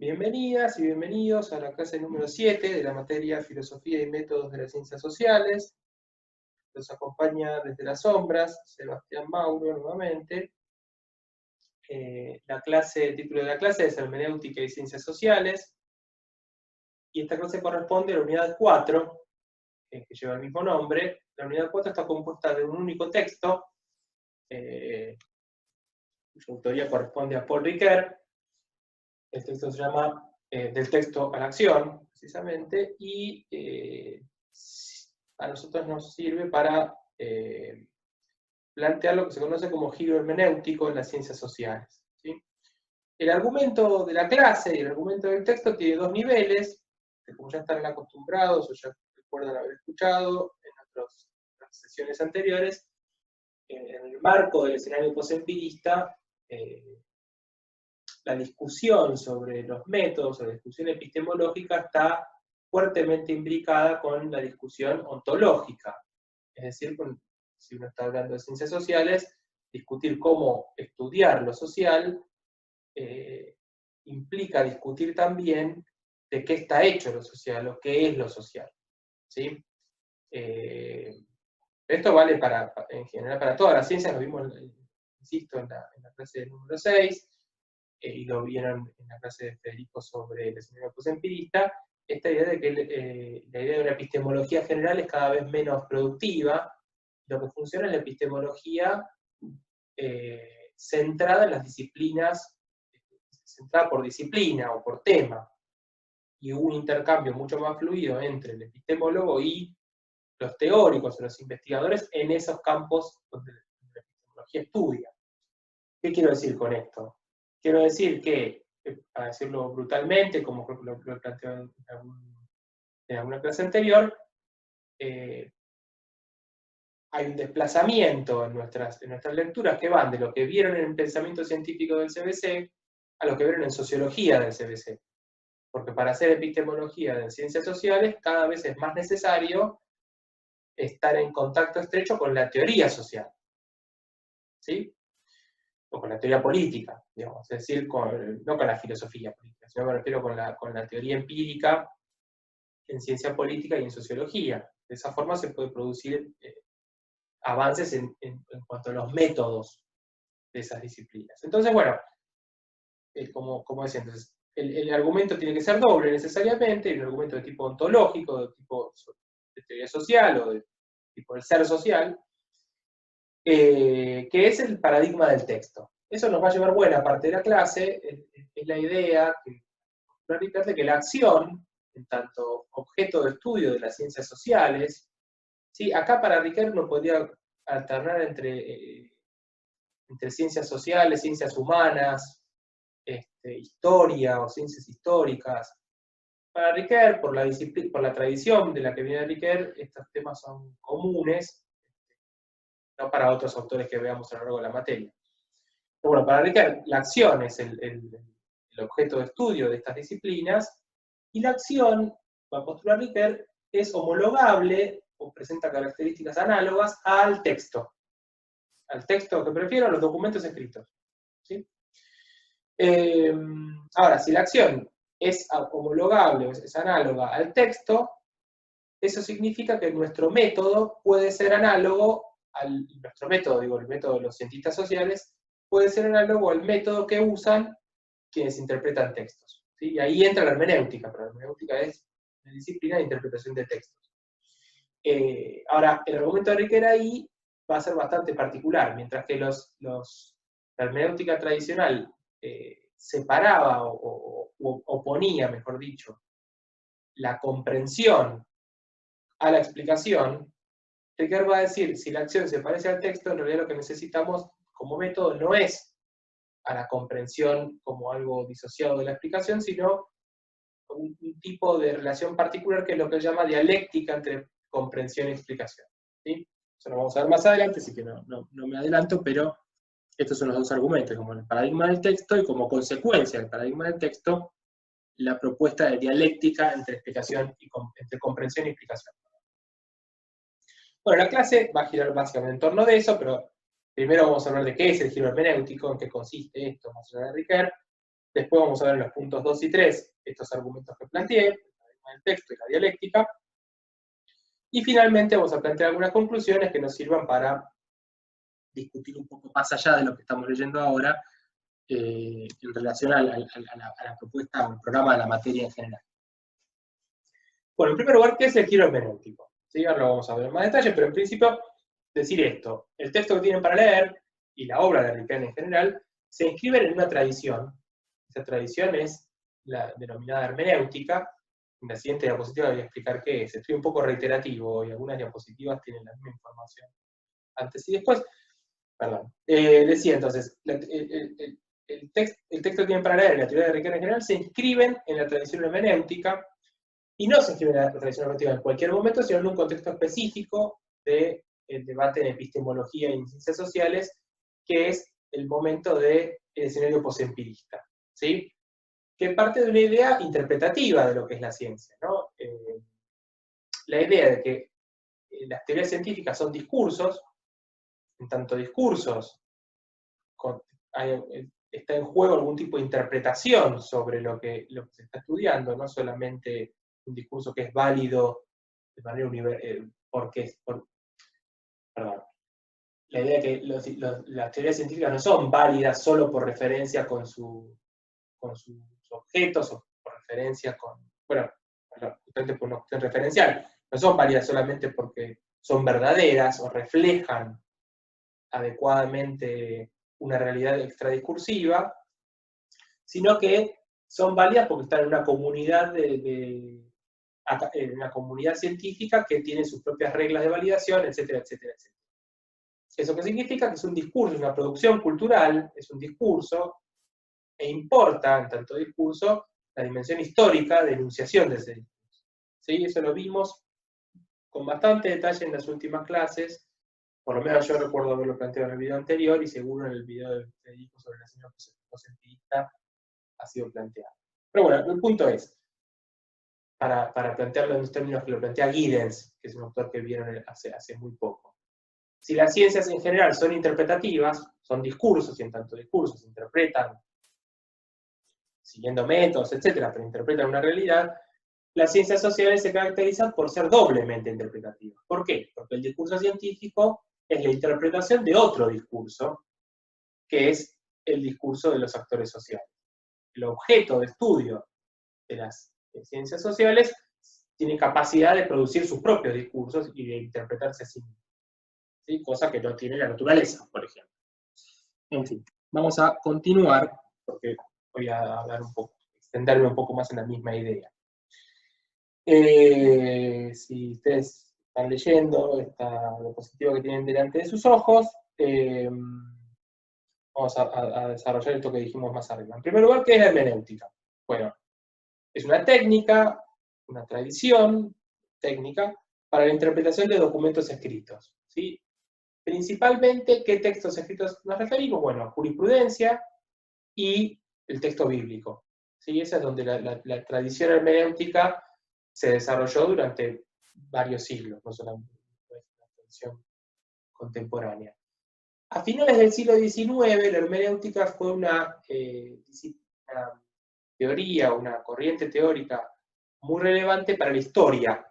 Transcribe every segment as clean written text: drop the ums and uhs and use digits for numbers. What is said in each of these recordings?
Bienvenidas y bienvenidos a la clase número 7 de la materia Filosofía y Métodos de las Ciencias Sociales. Los acompaña desde las sombras Sebastián Mauro nuevamente. El título de la clase es Hermenéutica y Ciencias Sociales. Y esta clase corresponde a la unidad 4, que lleva el mismo nombre. La unidad 4 está compuesta de un único texto, cuya autoría corresponde a Paul Ricoeur. El texto se llama Del texto a la acción, precisamente, y a nosotros nos sirve para plantear lo que se conoce como giro hermenéutico en las ciencias sociales, ¿sí? El argumento de la clase y el argumento del texto tiene dos niveles, que como ya estarán acostumbrados o ya recuerdan haber escuchado en otras sesiones anteriores, en el marco del escenario posempirista, la discusión sobre los métodos, o la discusión epistemológica, está fuertemente imbricada con la discusión ontológica. Es decir, si uno está hablando de ciencias sociales, discutir cómo estudiar lo social implica discutir también de qué está hecho lo social, o qué es lo social, ¿sí? Esto vale en general para todas las ciencias, lo vimos, insisto, en la clase número 6, y lo vieron en la clase de Federico sobre el escenario posempirista, esta idea de que la idea de una epistemología general es cada vez menos productiva. Lo que funciona es la epistemología centrada en las disciplinas, centrada por disciplina o por tema, y un intercambio mucho más fluido entre el epistemólogo y los teóricos o los investigadores en esos campos donde la epistemología estudia. ¿Qué quiero decir con esto? Quiero decir que, para decirlo brutalmente, como lo planteé en alguna clase anterior, hay un desplazamiento en nuestras lecturas que van de lo que vieron en el pensamiento científico del CBC a lo que vieron en sociología del CBC. Porque para hacer epistemología de ciencias sociales cada vez es más necesario estar en contacto estrecho con la teoría social, ¿sí? O con la teoría política, digamos, es decir, no con la filosofía política, sino me refiero con la teoría empírica en ciencia política y en sociología. De esa forma se puede producir avances en cuanto a los métodos de esas disciplinas. Entonces, bueno, como decía, entonces, el argumento tiene que ser doble necesariamente, y un argumento de tipo ontológico, de tipo de teoría social o de tipo del ser social, que es el paradigma del texto. Eso nos va a llevar buena parte de la clase, es la idea de que la acción, en tanto objeto de estudio de las ciencias sociales, ¿sí? Acá para Ricoeur uno podría alternar entre ciencias sociales, ciencias humanas, historia o ciencias históricas. Para Ricoeur, por la tradición de la que viene Ricoeur, estos temas son comunes, no para otros autores que veamos a lo largo de la materia. Pero bueno, para Ricoeur, la acción es el objeto de estudio de estas disciplinas, y la acción, va a postular Ricoeur, es homologable o presenta características análogas al texto. Al texto que prefiero, a los documentos escritos, ¿sí? Ahora, si la acción es homologable, es análoga al texto, eso significa que nuestro método puede ser análogo nuestro método, digo, el método de los cientistas sociales, puede ser análogo al método que usan quienes interpretan textos, ¿sí? Y ahí entra la hermenéutica, pero la hermenéutica es una disciplina de interpretación de textos. Ahora, el argumento de Ricoeur ahí va a ser bastante particular, mientras que la hermenéutica tradicional separaba o oponía, mejor dicho, la comprensión a la explicación. Ricoeur va a decir, si la acción se parece al texto, en realidad lo que necesitamos como método no es a la comprensión como algo disociado de la explicación, sino un tipo de relación particular que es lo que él llama dialéctica entre comprensión y explicación, ¿sí? Eso lo vamos a ver más adelante, así que no me adelanto, pero estos son los dos argumentos, como el paradigma del texto y como consecuencia del paradigma del texto, la propuesta de dialéctica entre entre comprensión y explicación. Bueno, la clase va a girar básicamente en torno de eso, pero primero vamos a hablar de qué es el giro hermenéutico, en qué consiste esto, más allá de Ricoeur, Después vamos a ver en los puntos 2 y 3 estos argumentos que planteé, el paradigma del texto y la dialéctica. Y finalmente vamos a plantear algunas conclusiones que nos sirvan para discutir un poco más allá de lo que estamos leyendo ahora, en relación a la propuesta o el programa de la materia en general. Bueno, en primer lugar, ¿qué es el giro hermenéutico? ¿Sí? Ahora lo vamos a ver en más detalle, pero en principio decir esto: el texto que tienen para leer y la obra de Riquelme en general se inscriben en una tradición. Esa tradición es la denominada hermenéutica. En la siguiente diapositiva voy a explicar qué es. Estoy un poco reiterativo y algunas diapositivas tienen la misma información antes y después. Perdón. Decía entonces, el texto que tienen para leer y la teoría de Riquelme en general se inscriben en la tradición hermenéutica, y no se inscriben en la tradición hermenéutica en cualquier momento, sino en un contexto específico del debate en epistemología y en ciencias sociales, que es el momento del escenario posempirista, ¿sí? Que parte de una idea interpretativa de lo que es la ciencia, ¿no? La idea de que las teorías científicas son discursos, en tanto discursos está en juego algún tipo de interpretación sobre lo que se está estudiando, no solamente un discurso que es válido de manera universal, perdón. La idea de que las teorías científicas no son válidas solo por referencia con sus objetos o por referencia con, bueno, justamente por una cuestión referencial, no son válidas solamente porque son verdaderas o reflejan adecuadamente una realidad extradiscursiva, sino que son válidas porque están en una comunidad en una comunidad científica que tiene sus propias reglas de validación, etcétera, etcétera, etcétera. ¿Eso qué significa? Que es un discurso, es una producción cultural, es un discurso, e importa, en tanto discurso, la dimensión histórica de enunciación de ese discurso. ¿Sí? Eso lo vimos con bastante detalle en las últimas clases, por lo menos yo recuerdo haberlo planteado en el video anterior, y seguro en el video de Federico sobre la señal posempirista ha sido planteado. Pero bueno, el punto es, para plantearlo en los términos que lo plantea Giddens, que es un autor que vieron hace muy poco. Si las ciencias en general son interpretativas, son discursos, y en tanto discursos se interpretan siguiendo métodos, etcétera, pero interpretan una realidad, las ciencias sociales se caracterizan por ser doblemente interpretativas. ¿Por qué? Porque el discurso científico es la interpretación de otro discurso, que es el discurso de los actores sociales. El objeto de estudio de las ciencias sociales tiene capacidad de producir sus propios discursos y de interpretarse a sí mismo. ¿Sí? Cosa que no tiene la naturaleza, por ejemplo. En fin, vamos a continuar, porque voy a hablar un poco, extenderme un poco más en la misma idea. Si ustedes están leyendo esta diapositiva que tienen delante de sus ojos, vamos a desarrollar esto que dijimos más arriba. En primer lugar, ¿qué es la hermenéutica? Bueno, es una técnica, una tradición técnica para la interpretación de documentos escritos, ¿sí? Principalmente, ¿qué textos escritos nos referimos? Bueno, jurisprudencia y el texto bíblico, ¿sí? Esa es donde la tradición hermenéutica se desarrolló durante varios siglos, no solamente la tradición contemporánea. A finales del siglo XIX, la hermenéutica fue una teoría, una corriente teórica muy relevante para la historia,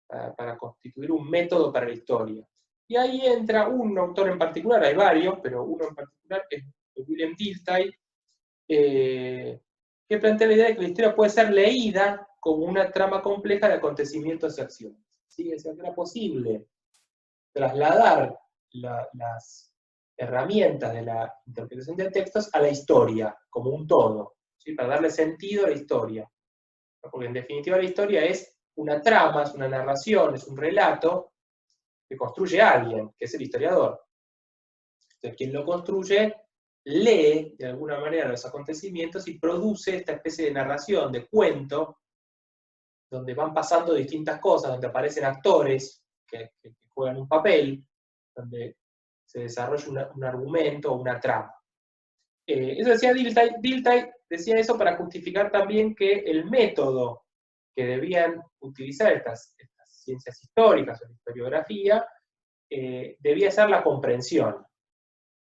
para constituir un método para la historia. Y ahí entra un autor en particular, hay varios, pero uno en particular que es William Dilthey, que plantea la idea de que la historia puede ser leída como una trama compleja de acontecimientos y acciones. ¿Sí? Es decir, que era posible trasladar las herramientas de la interpretación de textos a la historia, como un todo, ¿sí? Para darle sentido a la historia. Porque en definitiva la historia es una trama, es una narración, es un relato que construye alguien, que es el historiador. Entonces, quien lo construye lee de alguna manera los acontecimientos y produce esta especie de narración, de cuento, donde van pasando distintas cosas, donde aparecen actores que juegan un papel, donde se desarrolla un argumento o una trama. Eso decía Dilthey. Dilthey decía eso para justificar también que el método que debían utilizar estas ciencias históricas o la historiografía debía ser la comprensión.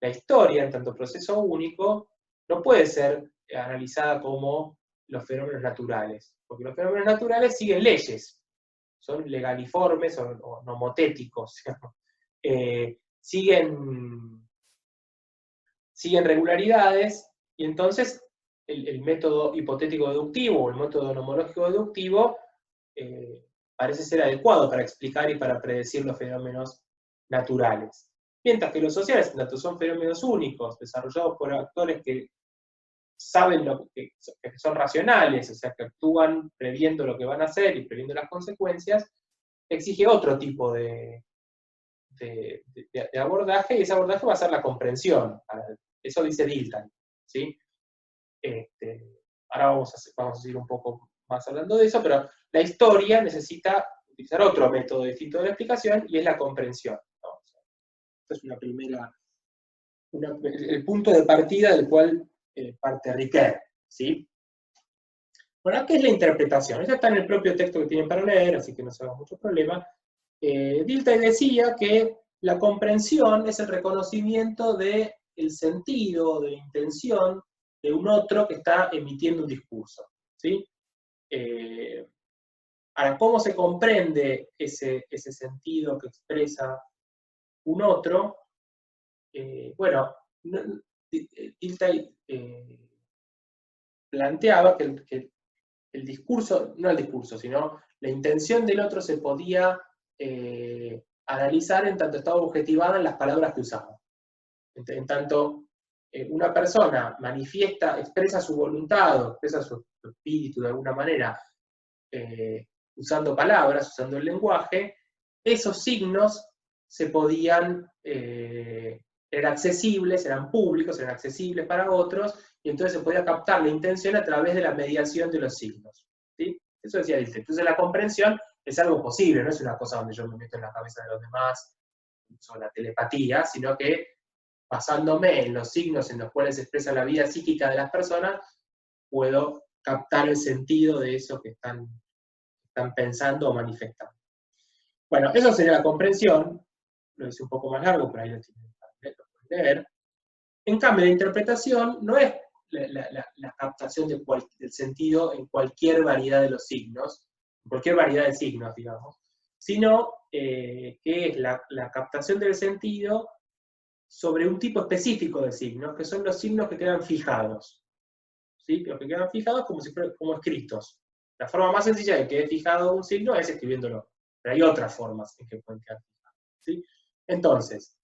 La historia, en tanto proceso único, no puede ser analizada como los fenómenos naturales, porque los fenómenos naturales siguen leyes, son legaliformes o nomotéticos, siguen regularidades, y entonces el método hipotético deductivo o el método nomológico deductivo parece ser adecuado para explicar y para predecir los fenómenos naturales. Mientras que los sociales, en tanto son fenómenos únicos, desarrollados por actores que saben que son racionales, o sea, que actúan previendo lo que van a hacer y previendo las consecuencias, exige otro tipo de abordaje, y ese abordaje va a ser la comprensión. Eso dice Dilthey, ¿sí? Ahora vamos a seguir un poco más hablando de eso, pero la historia necesita utilizar otro método distinto de la explicación, y es la comprensión, ¿no? O sea, esto es el punto de partida del cual parte Ricoeur, ¿sí? Bueno, ¿qué es la interpretación? Eso está en el propio texto que tienen para leer, así que no se haga mucho problema. Dilthey decía que la comprensión es el reconocimiento del sentido, de la intención de un otro que está emitiendo un discurso, ¿sí? Ahora, ¿cómo se comprende ese sentido que expresa un otro? Bueno, Dilthey planteaba que el discurso, no el discurso, sino la intención del otro se podía analizar en tanto estaba objetivada en las palabras que usaba. En tanto una persona expresa su voluntad, expresa su espíritu de alguna manera, usando palabras, usando el lenguaje, esos signos se podían, eran accesibles, eran públicos, eran accesibles para otros, y entonces se podía captar la intención a través de la mediación de los signos, ¿sí? Eso decía Dilthey. Entonces la comprensión es algo posible, no es una cosa donde yo me meto en la cabeza de los demás, uso la telepatía, sino que basándome en los signos en los cuales se expresa la vida psíquica de las personas, puedo captar el sentido de eso que están pensando o manifestando. Bueno, eso sería la comprensión, lo hice un poco más largo, pero ahí lo tienen para leer. En cambio, la interpretación no es la captación del sentido en cualquier variedad de los signos, en cualquier variedad de signos, digamos, sino que es la captación del sentido sobre un tipo específico de signos, que son los signos que quedan fijados, ¿sí? Los que quedan fijados como si fueran como escritos. La forma más sencilla de que quede fijado un signo es escribiéndolo, pero hay otras formas en que pueden quedar fijados, ¿sí? Entonces,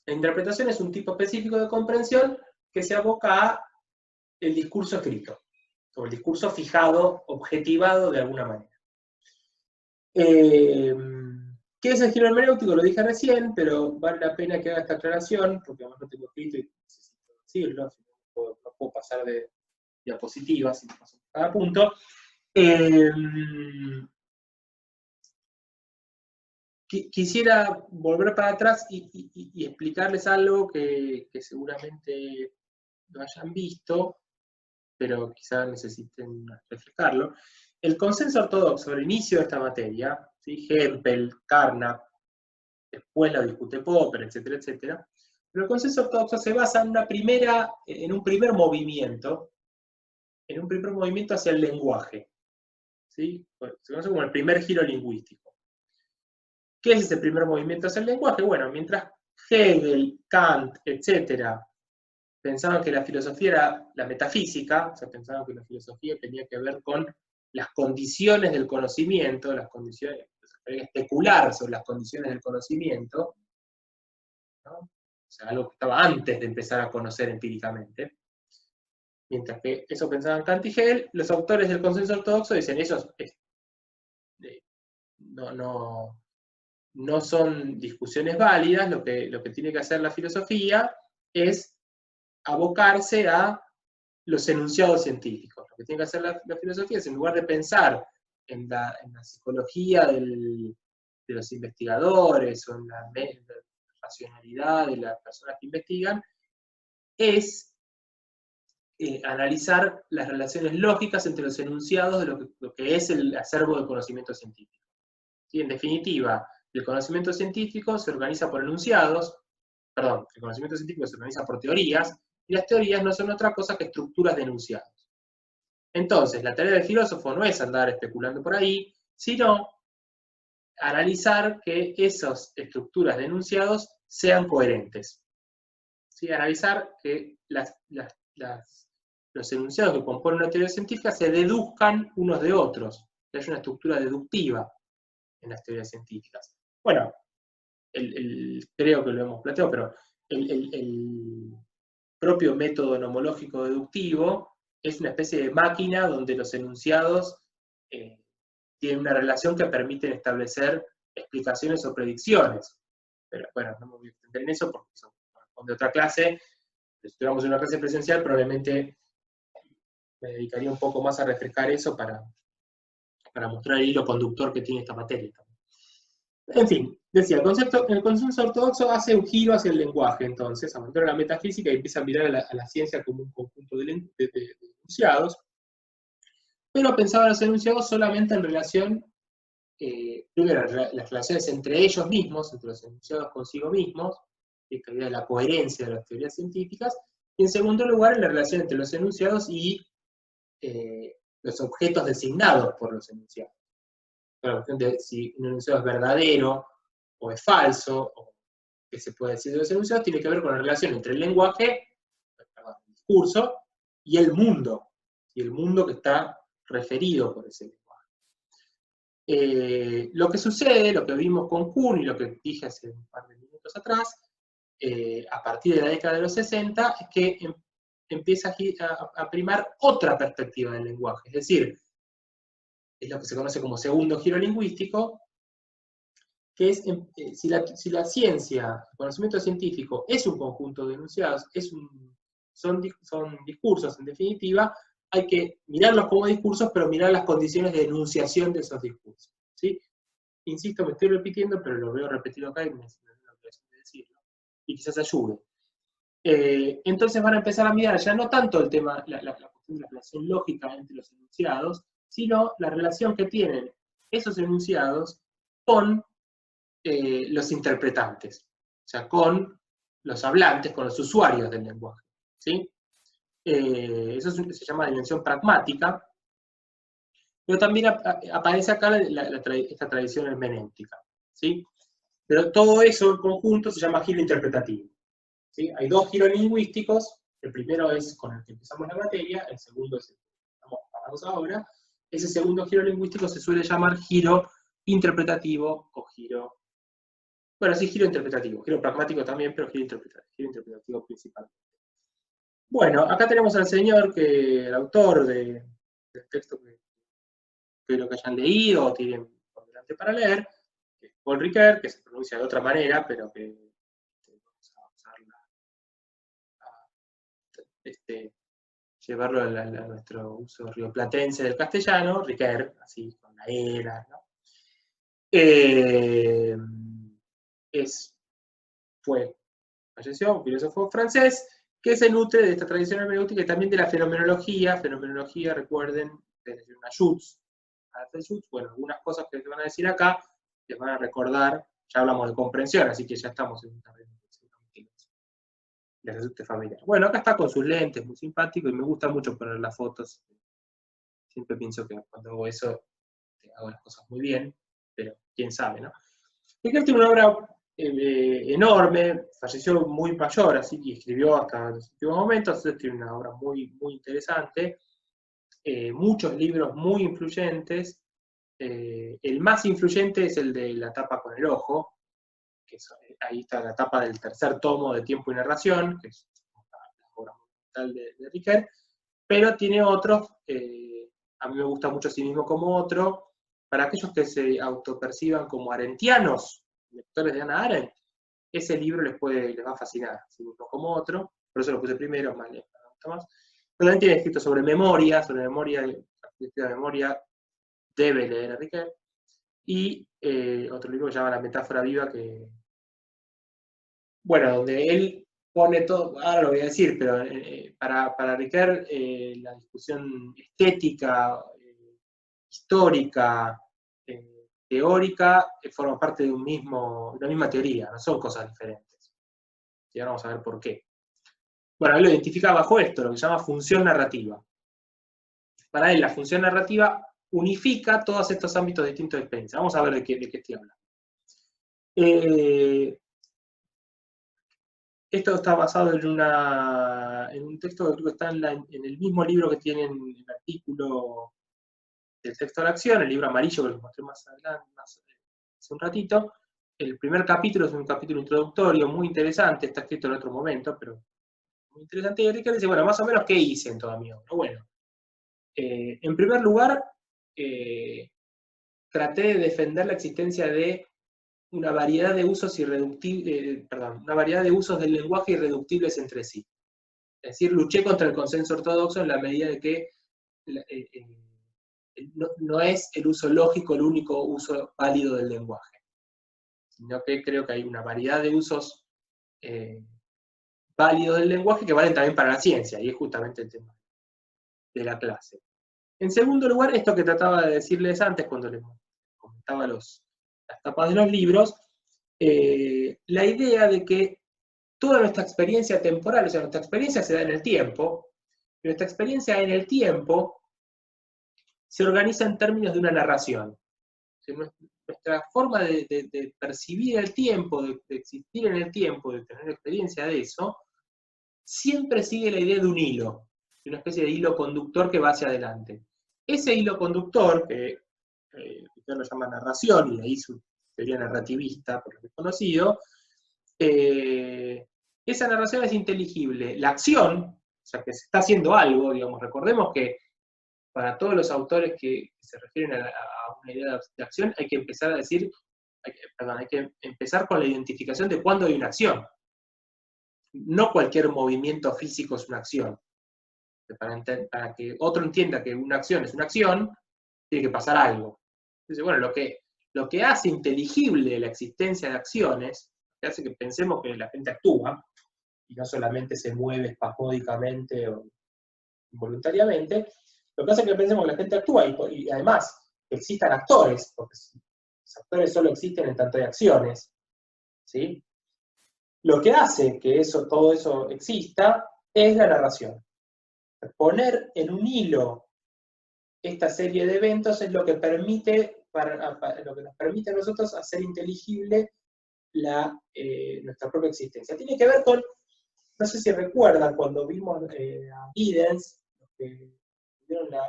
la interpretación es un tipo específico de comprensión que se aboca a el discurso escrito, o el discurso fijado, objetivado de alguna manera. ¿Qué es el giro hermenéutico? Lo dije recién, pero vale la pena que haga esta aclaración, porque además no tengo escrito y necesito decirlo, si no puedo pasar de diapositivas, si no paso por cada punto. Quisiera volver para atrás y explicarles algo que seguramente lo hayan visto, pero quizás necesiten refrescarlo. El consenso ortodoxo al inicio de esta materia, ¿sí? Hempel, Carnap, después la discute Popper, etcétera, etcétera, pero el consenso ortodoxo se basa en un primer movimiento hacia el lenguaje, ¿sí? Se conoce como el primer giro lingüístico. ¿Qué es ese primer movimiento hacia el lenguaje? Bueno, mientras Hegel, Kant, etcétera, pensaban que la filosofía era la metafísica, o sea, pensaban que la filosofía tenía que ver con las condiciones del conocimiento, las condiciones, especular sobre las condiciones del conocimiento, ¿no? O sea, algo que estaba antes de empezar a conocer empíricamente. Mientras que eso pensaban Kant y Hegel, los autores del consenso ortodoxo dicen, eso no son discusiones válidas, lo que tiene que hacer la filosofía es abocarse a los enunciados científicos. Lo que tiene que hacer la filosofía es, en lugar de pensar en la psicología de los investigadores o en la racionalidad de las personas que investigan, es analizar las relaciones lógicas entre los enunciados de lo que es el acervo del conocimiento científico. ¿Sí? En definitiva, el conocimiento científico se organiza por enunciados, el conocimiento científico se organiza por teorías, y las teorías no son otra cosa que estructuras de enunciados. Entonces, la tarea del filósofo no es andar especulando por ahí, sino analizar que esas estructuras de enunciados sean coherentes. ¿Sí? Analizar que los enunciados que componen una teoría científica se deduzcan unos de otros, que haya una estructura deductiva en las teorías científicas. Bueno, creo que lo hemos planteado, pero el propio método nomológico deductivo es una especie de máquina donde los enunciados tienen una relación que permite establecer explicaciones o predicciones. Pero bueno, no me voy a extender en eso porque eso corresponde a otra clase. Si estuviéramos en una clase presencial, probablemente me dedicaría un poco más a refrescar eso para mostrar el hilo conductor que tiene esta materia. En fin, decía, el consenso ortodoxo hace un giro hacia el lenguaje, entonces, abandona la metafísica y empieza a mirar a la ciencia como un conjunto de enunciados, pero pensaba los enunciados solamente en relación, primero, las relaciones entre ellos mismos, entre los enunciados consigo mismos, esta idea de la coherencia de las teorías científicas, y en segundo lugar, en la relación entre los enunciados y los objetos designados por los enunciados. La cuestión de si un enunciado es verdadero o es falso, o qué se puede decir de los enunciados, tiene que ver con la relación entre el lenguaje, el discurso, y el mundo que está referido por ese lenguaje. Lo que sucede, lo que vimos con Kuhn y lo que dije hace un par de minutos atrás, a partir de la década de los 60, es que empieza a primar otra perspectiva del lenguaje, es decir, es lo que se conoce como segundo giro lingüístico, que es si la ciencia, el conocimiento científico es un conjunto de enunciados, son discursos en definitiva, hay que mirarlos como discursos, pero mirar las condiciones de enunciación de esos discursos. ¿Sí? Insisto, me estoy repitiendo, pero lo veo repetido acá y me da la obligación de decirlo, y quizás ayude. Entonces van a empezar a mirar ya no tanto el tema, la cuestión de la relación lógica entre los enunciados, sino la relación que tienen esos enunciados con los interpretantes, o sea, con los hablantes, con los usuarios del lenguaje. ¿Sí? Eso se llama dimensión pragmática, pero también aparece acá esta tradición hermenéutica. ¿Sí? Pero todo eso en conjunto se llama giro interpretativo. ¿Sí? Hay dos giros lingüísticos, el primero es con el que empezamos la materia, el segundo es el que estamos parados ahora. Ese segundo giro lingüístico se suele llamar giro interpretativo o giro... Bueno, sí, giro interpretativo, giro pragmático también, pero giro interpretativo principalmente. Bueno, acá tenemos al señor, el autor del texto que espero que hayan leído o tienen por delante para leer, que es Paul Ricoeur, que se pronuncia de otra manera, pero que vamos a usarla, llevarlo a nuestro uso rioplatense del castellano, Ricoeur, así con la era, ¿no? Falleció, un filósofo francés, que se nutre de esta tradición hermenéutica y también de la fenomenología. Fenomenología, recuerden, es una Schutz. Bueno, algunas cosas que les van a decir acá, les van a recordar, ya hablamos de comprensión, así que ya estamos en un terreno que les resulte familiar. Bueno, acá está con sus lentes, muy simpático, y me gusta mucho poner las fotos. Siempre pienso que cuando hago eso, hago las cosas muy bien, pero quién sabe, ¿no? Ricoeur tiene una obra enorme, falleció muy mayor, así que escribió hasta los últimos momentos, entonces tiene una obra muy, muy interesante, muchos libros muy influyentes. El más influyente es el de La tapa con el ojo, que ahí está la tapa del tercer tomo de Tiempo y Narración, que es la obra fundamental de Ricoeur, pero tiene otros, a mí me gusta mucho a sí mismo como otro, para aquellos que se autoperciban como arendtianos, lectores de Hannah Arendt, ese libro les va a fascinar, así mismo como otro, por eso lo puse primero, más. Pero también tiene escrito sobre memoria, la memoria debe leer a Ricoeur, y otro libro que se llama La metáfora viva, que, bueno, donde él pone todo, ahora lo voy a decir, pero para Ricoeur la discusión estética, histórica, teórica, forman parte de una misma teoría, no son cosas diferentes. Y ahora vamos a ver por qué. Bueno, él lo identifica bajo esto, lo que se llama función narrativa. Para él, la función narrativa unifica todos estos ámbitos distintos de experiencia. Vamos a ver de qué estoy hablando. Esto está basado en un texto que creo que está en el mismo libro que tienen el artículo del texto de la acción, el libro amarillo que les mostré más adelante, hace un ratito. El primer capítulo es un capítulo introductorio muy interesante, está escrito en otro momento, pero muy interesante. Y Ricardo dice, bueno, más o menos, ¿qué hice en toda mi obra? Bueno, en primer lugar, traté de defender la existencia de una variedad de usos una variedad de usos del lenguaje irreductibles entre sí. Es decir, luché contra el consenso ortodoxo en la medida de que no es el uso lógico el único uso válido del lenguaje, sino que creo que hay una variedad de usos válidos del lenguaje que valen también para la ciencia, y es justamente el tema de la clase. En segundo lugar, esto que trataba de decirles antes cuando les comentaba las tapas de los libros, la idea de que toda nuestra experiencia temporal, o sea, nuestra experiencia se da en el tiempo, y nuestra experiencia en el tiempo se organiza en términos de una narración. O sea, nuestra forma de percibir el tiempo, de existir en el tiempo, de tener experiencia de eso, siempre sigue la idea de un hilo, de una especie de hilo conductor que va hacia adelante. Ese hilo conductor, que lo llama narración, y de ahí su teoría narrativista, por lo que es conocido, esa narración es inteligible. La acción, o sea, que se está haciendo algo, digamos, recordemos que para todos los autores que se refieren a una idea de acción, hay que empezar a decir, hay que empezar con la identificación de cuándo hay una acción. No cualquier movimiento físico es una acción. Para que otro entienda que una acción es una acción, tiene que pasar algo. Entonces, bueno, lo que hace inteligible la existencia de acciones, que hace que pensemos que la gente actúa, y no solamente se mueve espasmódicamente o involuntariamente, lo que hace que pensemos que la gente actúa, y además que existan actores, porque los actores solo existen en tanto hay acciones, ¿sí? Lo que hace que todo eso exista es la narración. Poner en un hilo esta serie de eventos es lo que nos permite a nosotros hacer inteligible nuestra propia existencia. Tiene que ver con, no sé si recuerdan, cuando vimos a Giddens, que vieron la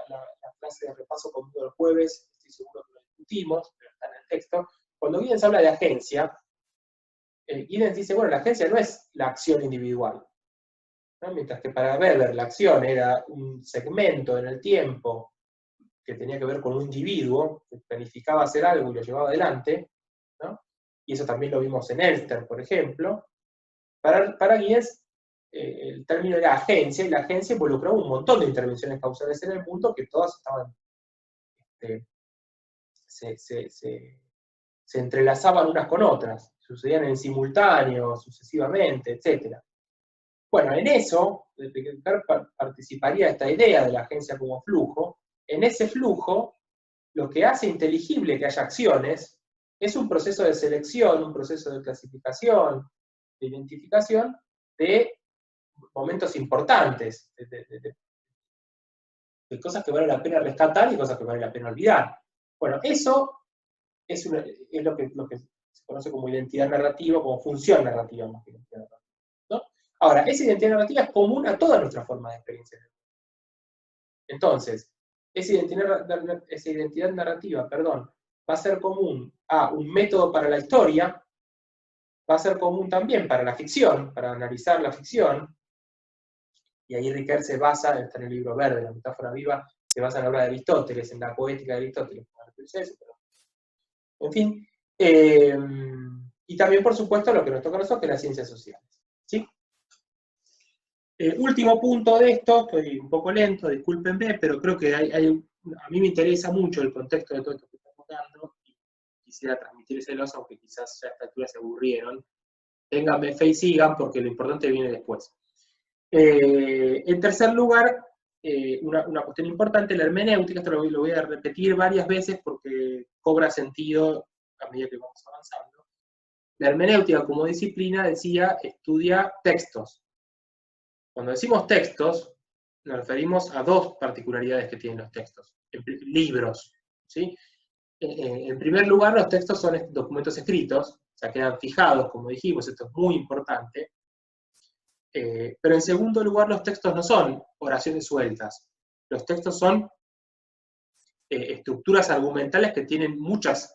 clase de repaso conmigo el jueves, estoy seguro que lo discutimos, pero está en el texto, cuando Giddens habla de agencia, Giddens dice, bueno, la agencia no es la acción individual, ¿no? Mientras que para Weber la acción era un segmento en el tiempo que tenía que ver con un individuo que planificaba hacer algo y lo llevaba adelante, ¿no? Y eso también lo vimos en Elster, por ejemplo. Para Giddens, el término era agencia, y la agencia involucraba un montón de intervenciones causales en el mundo que todas estaban, se entrelazaban unas con otras, sucedían en simultáneo, sucesivamente, etc. Bueno, en eso, participaría esta idea de la agencia como flujo. En ese flujo, lo que hace inteligible que haya acciones es un proceso de selección, un proceso de clasificación, de identificación de momentos importantes, de cosas que vale la pena rescatar y cosas que vale la pena olvidar. Bueno, eso es lo que se conoce como identidad narrativa, como función narrativa más que identidad narrativa, ¿no? Ahora, esa identidad narrativa es común a toda nuestra forma de experiencia. Entonces, esa identidad narrativa, va a ser común a un método para la historia, va a ser común también para la ficción, para analizar la ficción, y ahí Ricoeur se basa, está en el libro verde, la metáfora viva, se basa en la obra de Aristóteles, en la poética de Aristóteles, en fin, y también, por supuesto, lo que nos toca a nosotros, que es las ciencias sociales, ¿sí? Último punto de esto, estoy un poco lento, discúlpenme, pero creo que a mí me interesa mucho el contexto de todo esto que estamos dando, y quisiera transmitírselos, aunque quizás ya a esta altura se aburrieron. Ténganme fe y sigan, porque lo importante viene después. En tercer lugar, una cuestión importante, la hermenéutica, esto lo voy a repetir varias veces porque cobra sentido a medida que vamos avanzando. La hermenéutica como disciplina, decía, estudia textos. Cuando decimos textos, nos referimos a dos particularidades que tienen los textos. Libros, ¿sí? En primer lugar, los textos son documentos escritos, o sea, quedan fijados, como dijimos, esto es muy importante. Pero en segundo lugar, los textos no son oraciones sueltas. Los textos son estructuras argumentales que tienen muchas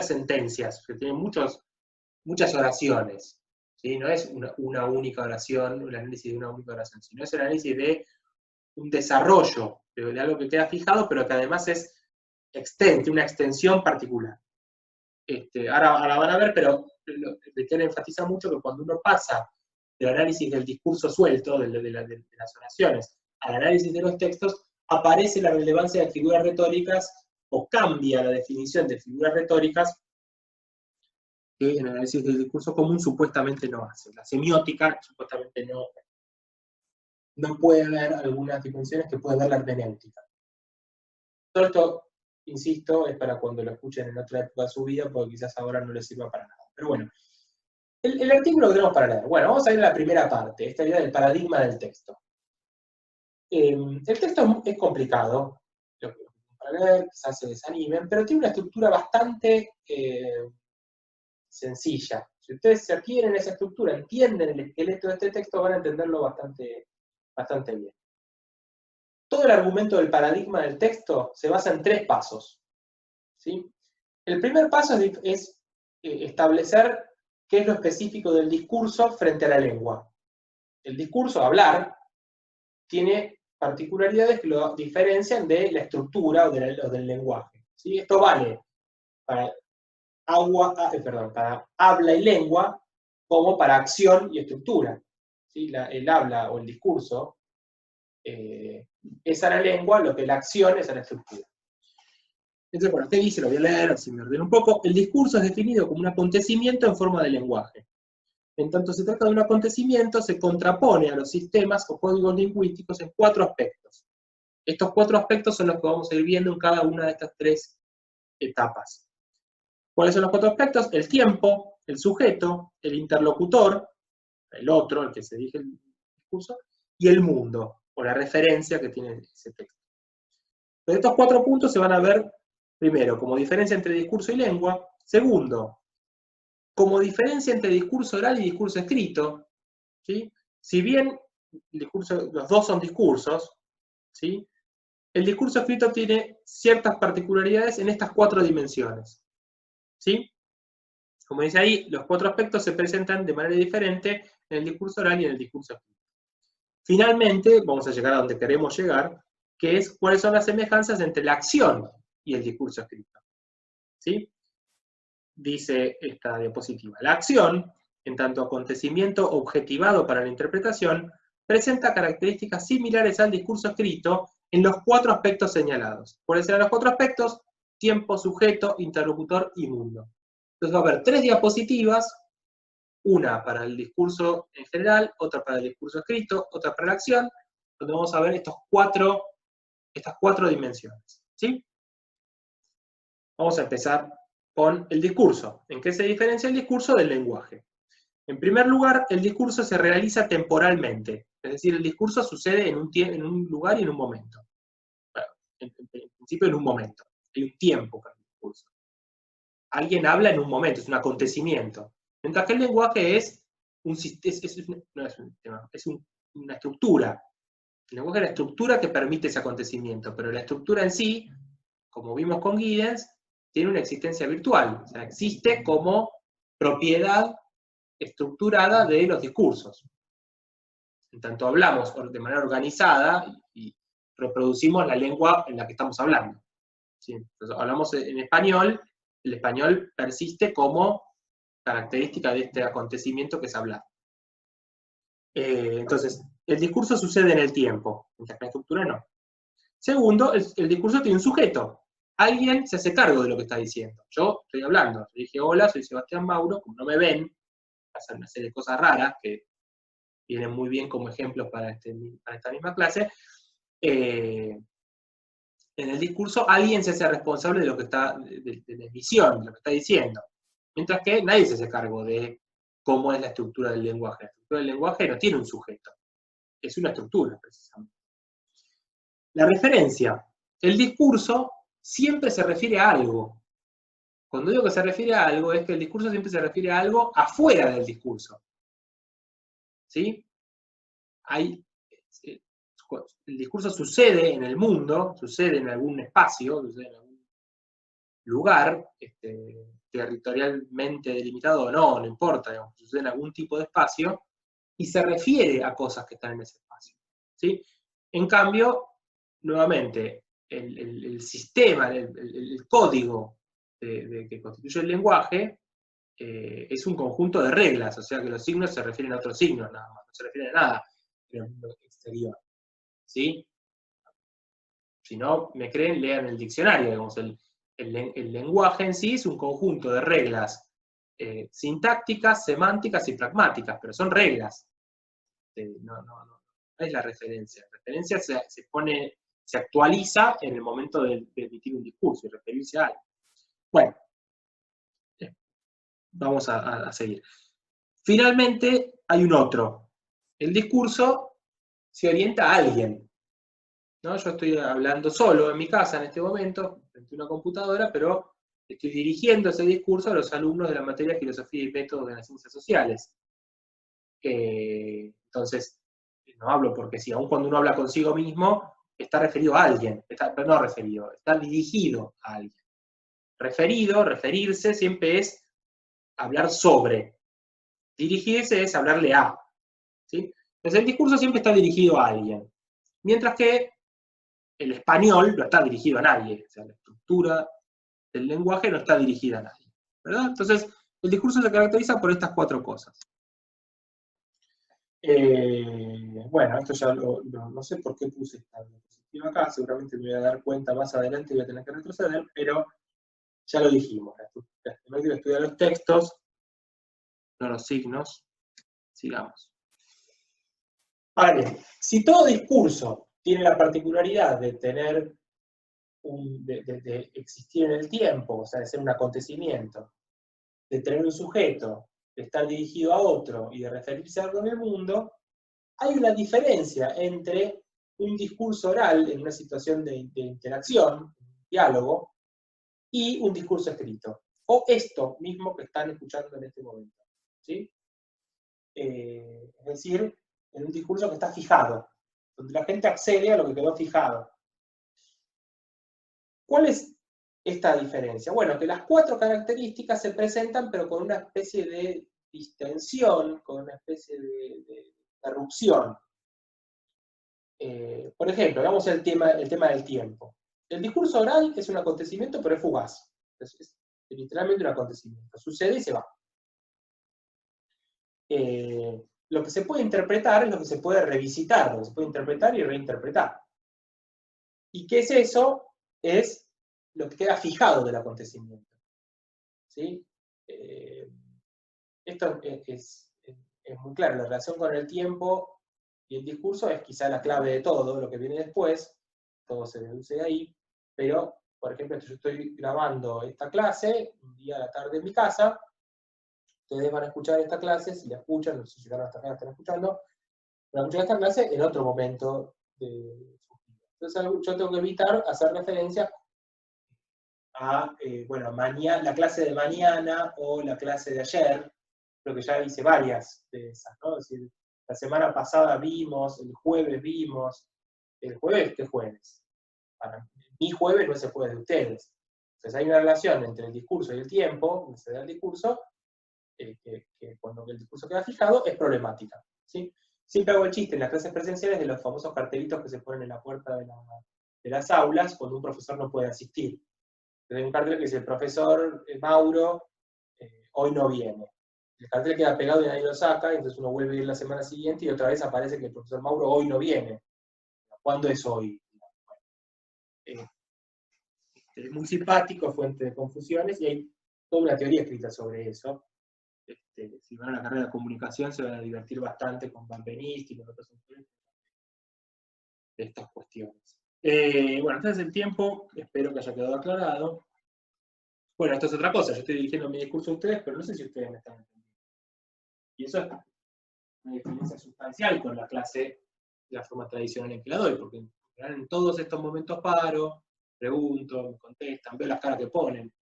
sentencias, que tienen muchas oraciones. ¿Sí? No es una única oración, un análisis de una única oración, sino es el análisis de un desarrollo de algo que queda fijado, pero que además es una extensión particular. Ahora van a ver, pero Riquelme enfatiza mucho que cuando uno pasa del análisis del discurso suelto, de las oraciones, al análisis de los textos, aparece la relevancia de figuras retóricas, o cambia la definición de figuras retóricas, que en el análisis del discurso común supuestamente no hace. La semiótica supuestamente no puede dar algunas dimensiones que puede dar la hermenéutica. Todo esto, insisto, es para cuando lo escuchen en otra época de su vida, porque quizás ahora no les sirva para nada. Pero bueno, el artículo que tenemos para leer. Bueno, vamos a ir a la primera parte, esta idea del paradigma del texto. El texto es complicado, para leer, quizás se desanimen, pero tiene una estructura bastante sencilla. Si ustedes se adquieren esa estructura, entienden el esqueleto de este texto, van a entenderlo bastante bien. Todo el argumento del paradigma del texto se basa en 3 pasos. ¿Sí? El primer paso es establecer qué es lo específico del discurso frente a la lengua. El discurso, hablar, tiene particularidades que lo diferencian de la estructura o del lenguaje. ¿Sí? Esto vale para habla y lengua, como para acción y estructura. ¿Sí? El habla o el discurso es a la lengua lo que la acción es a la estructura. Entonces, bueno, ¿qué dice? Lo voy a leer, así me ordeno un poco. El discurso es definido como un acontecimiento en forma de lenguaje. En tanto se trata de un acontecimiento, se contrapone a los sistemas o códigos lingüísticos en 4 aspectos. Estos 4 aspectos son los que vamos a ir viendo en cada una de estas 3 etapas. ¿Cuáles son los 4 aspectos? El tiempo, el sujeto, el interlocutor, el otro, el que se dirige el discurso, y el mundo, o la referencia que tiene ese texto. Pero estos 4 puntos se van a ver, primero, como diferencia entre discurso y lengua. Segundo, como diferencia entre discurso oral y discurso escrito. ¿Sí? Si bien los dos son discursos, ¿sí? El discurso escrito tiene ciertas particularidades en estas 4 dimensiones. ¿Sí? Como dice ahí, los 4 aspectos se presentan de manera diferente en el discurso oral y en el discurso escrito. Finalmente, vamos a llegar a donde queremos llegar, que es cuáles son las semejanzas entre la acción y el discurso escrito. ¿Sí? Dice esta diapositiva. La acción, en tanto acontecimiento objetivado para la interpretación, presenta características similares al discurso escrito en los 4 aspectos señalados. ¿Cuáles serán los 4 aspectos? Tiempo, sujeto, interlocutor y mundo. Entonces va a haber 3 diapositivas, una para el discurso en general, otra para el discurso escrito, otra para la acción, donde vamos a ver estas 4 dimensiones. ¿Sí? Vamos a empezar con el discurso. ¿En qué se diferencia el discurso del lenguaje? En primer lugar, el discurso se realiza temporalmente, es decir, el discurso sucede en un lugar y en un momento. Bueno, en principio en un momento, hay un tiempo para el discurso. Alguien habla en un momento, es un acontecimiento. Mientras que el lenguaje es una estructura. El lenguaje es la estructura que permite ese acontecimiento, pero la estructura en sí, como vimos con Giddens, tiene una existencia virtual, o sea, existe como propiedad estructurada de los discursos. En tanto hablamos de manera organizada y reproducimos la lengua en la que estamos hablando. ¿Sí? Entonces, hablamos en español, el español persiste como característica de este acontecimiento que es hablar. Entonces, el discurso sucede en el tiempo, mientras que la estructura no. Segundo, el discurso tiene un sujeto. Alguien se hace cargo de lo que está diciendo. Yo estoy hablando, yo dije hola, soy Sebastián Mauro, como no me ven, pasan una serie de cosas raras que vienen muy bien como ejemplos para esta misma clase. En el discurso alguien se hace responsable de lo que está, de la emisión, de lo que está diciendo. Mientras que nadie se hace cargo de cómo es la estructura del lenguaje. La estructura del lenguaje no tiene un sujeto. es una estructura, precisamente. La referencia. El discurso siempre se refiere a algo. Cuando digo que se refiere a algo, es que el discurso siempre se refiere a algo afuera del discurso. ¿Sí? El discurso sucede en el mundo, sucede en algún espacio, sucede en algún lugar, territorialmente delimitado o no, no importa, digamos, sucede en algún tipo de espacio, y se refiere a cosas que están en ese espacio. ¿Sí? En cambio, nuevamente, el sistema, el código que constituye el lenguaje es un conjunto de reglas, o sea que los signos se refieren a otros signos, nada más, no se refieren a nada en el mundo exterior. ¿Sí? Si no me creen, lean el diccionario, digamos, el lenguaje en sí es un conjunto de reglas sintácticas, semánticas y pragmáticas, pero son reglas. No es la referencia. La referencia se actualiza en el momento de emitir un discurso y referirse a algo. Bueno, vamos a seguir. Finalmente, hay un otro. El discurso se orienta a alguien. ¿No? Yo estoy hablando solo en mi casa en este momento, frente a una computadora, pero estoy dirigiendo ese discurso a los alumnos de la materia de Filosofía y Métodos de las Ciencias Sociales. Entonces, no hablo porque sí, aun cuando uno habla consigo mismo, está referido a alguien, está dirigido a alguien. Referido, referirse, siempre es hablar sobre. Dirigirse es hablarle a. ¿Sí? Entonces el discurso siempre está dirigido a alguien. Mientras que el español no está dirigido a nadie. O sea, la estructura del lenguaje no está dirigida a nadie. ¿Verdad? Entonces, el discurso se caracteriza por estas 4 cosas. Bueno, esto ya no sé por qué puse esta diapositiva acá, seguramente me voy a dar cuenta más adelante y voy a tener que retroceder, pero ya lo dijimos. Primero quiero estudiar los textos, no los signos. Sigamos. Ahora bien, si todo discurso tiene la particularidad de tener de existir en el tiempo, o sea, de ser un acontecimiento, de tener un sujeto, de estar dirigido a otro y de referirse a algo en el mundo, hay una diferencia entre un discurso oral en una situación de interacción, un diálogo, y un discurso escrito. O esto mismo que están escuchando en este momento. ¿Sí? Es decir, en un discurso que está fijado, donde la gente accede a lo que quedó fijado. ¿Cuál es esta diferencia? Bueno, que las 4 características se presentan, pero con una especie de distensión, con una especie de interrupción. Por ejemplo, veamos el tema del tiempo. El discurso oral es un acontecimiento, pero es fugaz. Es literalmente un acontecimiento. Sucede y se va. Lo que se puede interpretar es lo que se puede revisitar, lo que se puede interpretar y reinterpretar. ¿Y qué es eso? Es lo que queda fijado del acontecimiento. ¿Sí? Esto es muy claro, la relación con el tiempo y el discurso es quizá la clave de todo, lo que viene después, todo se deduce de ahí, pero, por ejemplo, yo estoy grabando esta clase un día a la tarde en mi casa, ustedes van a escuchar esta clase, si la escuchan, no sé si llegaron hasta acá, la están escuchando, van a escuchar esta clase en otro momento de su vida. Entonces yo tengo que evitar hacer referencia a, bueno, la clase de mañana o la clase de ayer, creo que ya hice varias de esas, ¿no? Es decir, la semana pasada vimos, el jueves vimos, el jueves, ¿qué jueves? Mi jueves no es el jueves de ustedes. Entonces hay una relación entre el discurso y el tiempo, donde se da el discurso, que cuando el discurso queda fijado es problemática. ¿Sí? Siempre hago el chiste en las clases presenciales de los famosos cartelitos que se ponen en la puerta de las aulas cuando un profesor no puede asistir. Entonces hay un cartel que dice, el profesor Mauro hoy no viene. El cartel queda pegado y nadie lo saca, entonces uno vuelve a ir la semana siguiente y otra vez aparece que el profesor Mauro hoy no viene. ¿Cuándo es hoy? Es muy simpático, fuente de confusiones, y hay toda una teoría escrita sobre eso. Si van a la carrera de comunicación se van a divertir bastante con Van Benist y con otros autores de estas cuestiones. Bueno, entonces el tiempo, espero que haya quedado aclarado. Bueno, esto es otra cosa, yo estoy dirigiendo mi discurso a ustedes, pero no sé si ustedes me están entendiendo. Y eso es una diferencia sustancial con la clase la forma tradicional en que la doy, porque en todos estos momentos paro, pregunto, me contestan, veo las caras que ponen.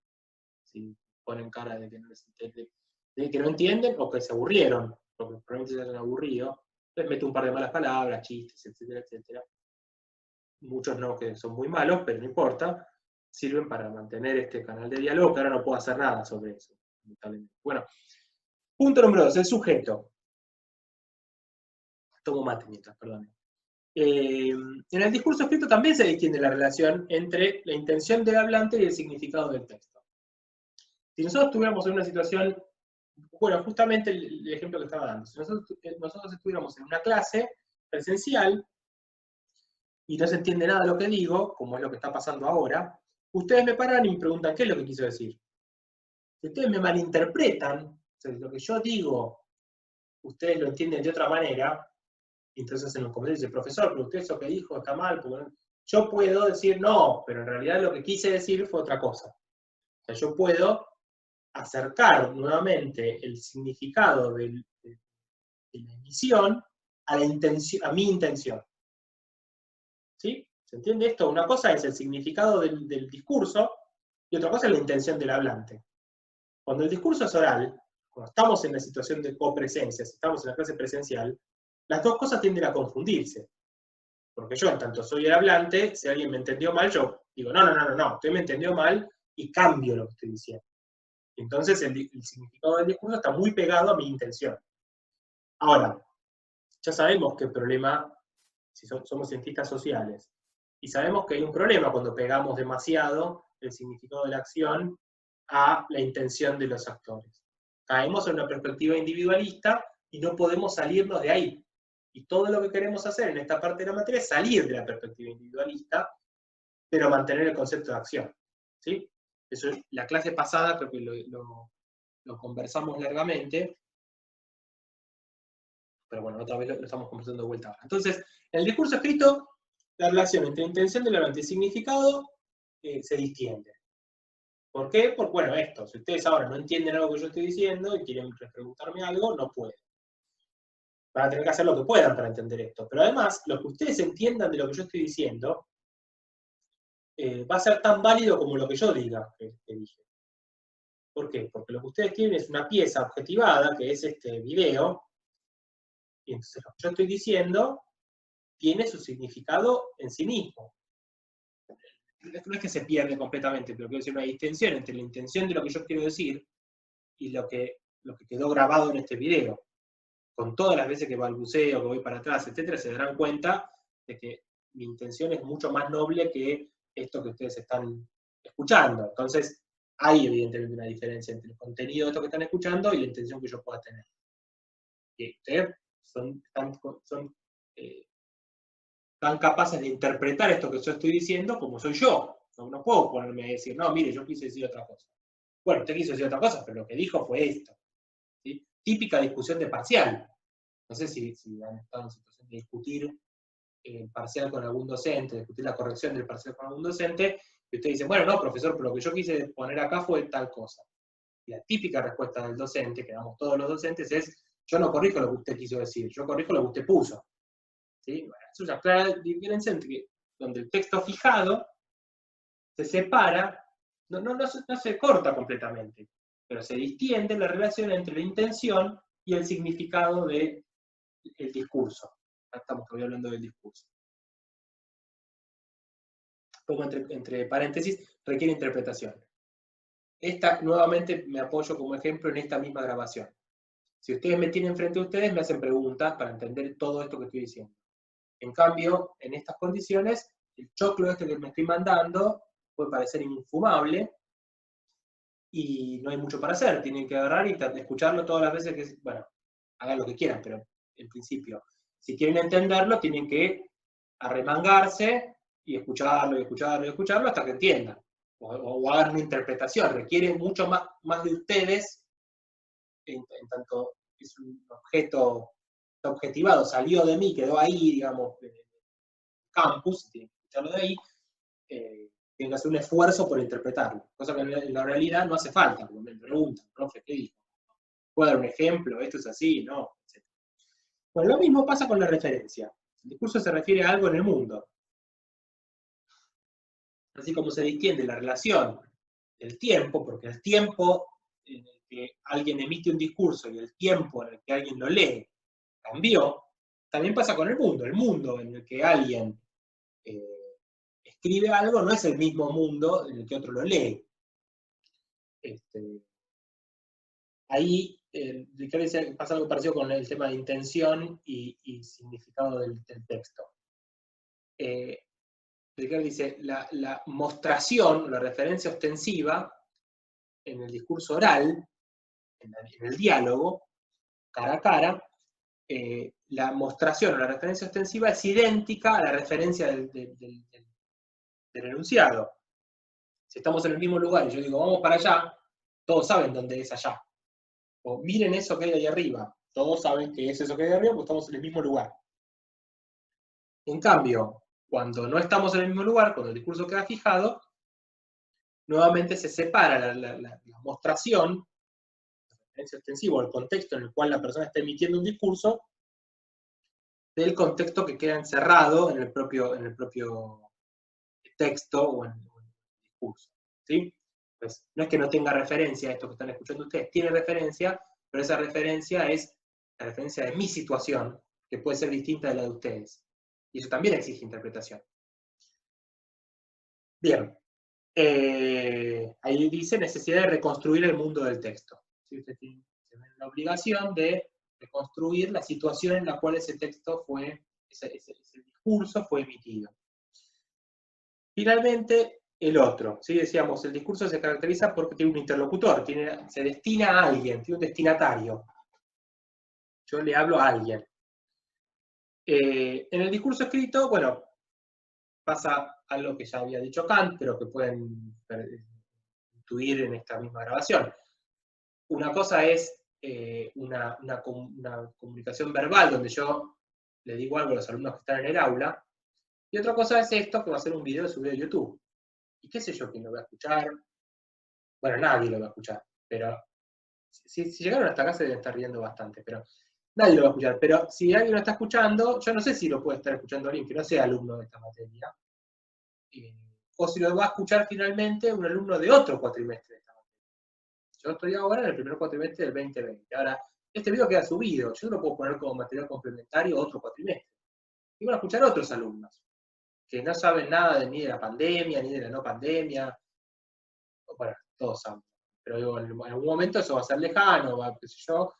Si ponen cara de que no entienden o que se aburrieron, porque probablemente se hayan aburrido, les meto un par de malas palabras, chistes, etcétera, etcétera. Muchos no, que son muy malos, pero no importa, sirven para mantener este canal de diálogo, que ahora no puedo hacer nada sobre eso. Bueno, punto número 2, el sujeto. Tomo mate mientras, perdón. En el discurso escrito también se distingue la relación entre la intención del hablante y el significado del texto. Si nosotros estuviéramos en una situación, bueno, justamente el ejemplo que estaba dando, si nosotros estuviéramos en una clase presencial y no se entiende nada de lo que digo, como es lo que está pasando ahora, ustedes me paran y me preguntan qué es lo que quiso decir. Si ustedes me malinterpretan, o sea, lo que yo digo, ustedes lo entienden de otra manera, entonces en los comentarios dice, profesor, pero usted eso que dijo está mal, porque yo puedo decir no, pero en realidad lo que quise decir fue otra cosa. O sea, yo puedo acercar nuevamente el significado de la emisión a mi intención. ¿Sí? ¿Se entiende esto? Una cosa es el significado del discurso y otra cosa es la intención del hablante. Cuando el discurso es oral, cuando estamos en la situación de copresencia, si estamos en la clase presencial, las dos cosas tienden a confundirse. Porque yo, en tanto soy el hablante, si alguien me entendió mal, yo digo, no, usted me entendió mal y cambio lo que estoy diciendo. Entonces el significado del discurso está muy pegado a mi intención. Ahora, ya sabemos que el problema, si somos cientistas sociales, y sabemos que hay un problema cuando pegamos demasiado el significado de la acción a la intención de los actores. Caemos en una perspectiva individualista y no podemos salirnos de ahí. Y todo lo que queremos hacer en esta parte de la materia es salir de la perspectiva individualista, pero mantener el concepto de acción. ¿Sí? Eso es, la clase pasada creo que lo conversamos largamente, pero bueno, otra vez lo estamos conversando de vuelta ahora. Entonces, en el discurso escrito, la relación entre intención del hablante y significado se distiende. ¿Por qué? Porque, bueno, esto, si ustedes ahora no entienden algo que yo estoy diciendo y quieren preguntarme algo, no pueden. Van a tener que hacer lo que puedan para entender esto. Pero además, lo que ustedes entiendan de lo que yo estoy diciendo va a ser tan válido como lo que yo diga que dije. ¿Por qué? Porque lo que ustedes tienen es una pieza objetivada, que es este video, y entonces lo que yo estoy diciendo tiene su significado en sí mismo. No es que se pierde completamente, pero quiero decir una distinción entre la intención de lo que yo quiero decir y lo que quedó grabado en este video. Con todas las veces que balbuceo, que voy para atrás, etcétera, se darán cuenta de que mi intención es mucho más noble que esto que ustedes están escuchando. Entonces, hay evidentemente una diferencia entre el contenido de esto que están escuchando y la intención que yo pueda tener. Y ustedes son tan capaces de interpretar esto que yo estoy diciendo como soy yo. No puedo ponerme a decir, no, mire, yo quise decir otra cosa. Bueno, usted quiso decir otra cosa, pero lo que dijo fue esto. ¿Sí? Típica discusión de parcial. No sé si han estado en situación de discutir el parcial con algún docente, discutir la corrección del parcial con algún docente, y usted dice, bueno, no, profesor, pero lo que yo quise poner acá fue tal cosa. Y la típica respuesta del docente, que damos todos los docentes, es, yo no corrijo lo que usted quiso decir, yo corrijo lo que usted puso. ¿Sí? Bueno, es una clara diferencia entre donde el texto fijado se separa, no se corta completamente, pero se distiende la relación entre la intención y el significado del discurso. Estamos todavía hablando del discurso. Pongo entre paréntesis, requiere interpretación. Esta, nuevamente, me apoyo como ejemplo en esta misma grabación. Si ustedes me tienen frente a ustedes, me hacen preguntas para entender todo esto que estoy diciendo. En cambio, en estas condiciones, el choclo este que me estoy mandando puede parecer infumable y no hay mucho para hacer. Tienen que agarrar y escucharlo todas las veces que, bueno, hagan lo que quieran, pero en principio, si quieren entenderlo, tienen que arremangarse y escucharlo, y escucharlo, y escucharlo hasta que entiendan. O hagan una interpretación. Requiere mucho más de ustedes, en tanto es un objeto objetivado, salió de mí, quedó ahí, digamos, en el campus, tienen que escucharlo de ahí, tienen que hacer un esfuerzo por interpretarlo. Cosa que en la realidad no hace falta, porque me preguntan, profe, ¿qué dijo? ¿Puedo dar un ejemplo? ¿Esto es así? No, etc. Bueno, lo mismo pasa con la referencia. El discurso se refiere a algo en el mundo. Así como se distingue la relación del tiempo, porque el tiempo en el que alguien emite un discurso y el tiempo en el que alguien lo lee cambió, también pasa con el mundo. El mundo en el que alguien escribe algo no es el mismo mundo en el que otro lo lee. Ahí Ricardo dice que pasa algo parecido con el tema de intención y significado del texto. Ricardo dice, la mostración, la referencia ostensiva, en el discurso oral, en el diálogo, cara a cara, la mostración o la referencia ostensiva es idéntica a la referencia del enunciado. Si estamos en el mismo lugar y yo digo, vamos para allá, todos saben dónde es allá. O miren eso que hay ahí arriba, todos saben que es eso que hay ahí arriba porque estamos en el mismo lugar. En cambio, cuando no estamos en el mismo lugar, cuando el discurso queda fijado, nuevamente se separa la mostración, la referencia extensiva, el contexto en el cual la persona está emitiendo un discurso, del contexto que queda encerrado en el propio texto o en el discurso. ¿Sí? Pues, no es que no tenga referencia a esto que están escuchando ustedes, tiene referencia, pero esa referencia es la referencia de mi situación, que puede ser distinta de la de ustedes. Y eso también exige interpretación. Bien. Ahí dice necesidad de reconstruir el mundo del texto. ¿Sí? Usted tiene la obligación de reconstruir la situación en la cual ese texto fue, ese discurso fue emitido. Finalmente, el otro. ¿Sí? Decíamos, el discurso se caracteriza porque tiene un interlocutor, se destina a alguien, tiene un destinatario. Yo le hablo a alguien. En el discurso escrito, bueno, pasa algo que ya había dicho Kant, pero que pueden intuir en esta misma grabación. Una cosa es una comunicación verbal, donde yo le digo algo a los alumnos que están en el aula, y otra cosa es esto, que va a ser un video subido a YouTube. Y qué sé yo quién lo va a escuchar. Bueno, nadie lo va a escuchar, pero si llegaron hasta acá se deben estar riendo bastante, pero nadie lo va a escuchar. Pero si alguien lo está escuchando, yo no sé si lo puede estar escuchando alguien que no sea alumno de esta materia, o si lo va a escuchar finalmente un alumno de otro cuatrimestre de esta materia. Yo estoy ahora en el primer cuatrimestre del 2020. Ahora, este video queda subido, yo lo puedo poner como material complementario a otro cuatrimestre. Y van a escuchar otros alumnos, que no saben nada ni de la pandemia, ni de la no pandemia. Bueno, todos saben. Pero digo, en algún momento eso va a ser lejano, qué sé yo.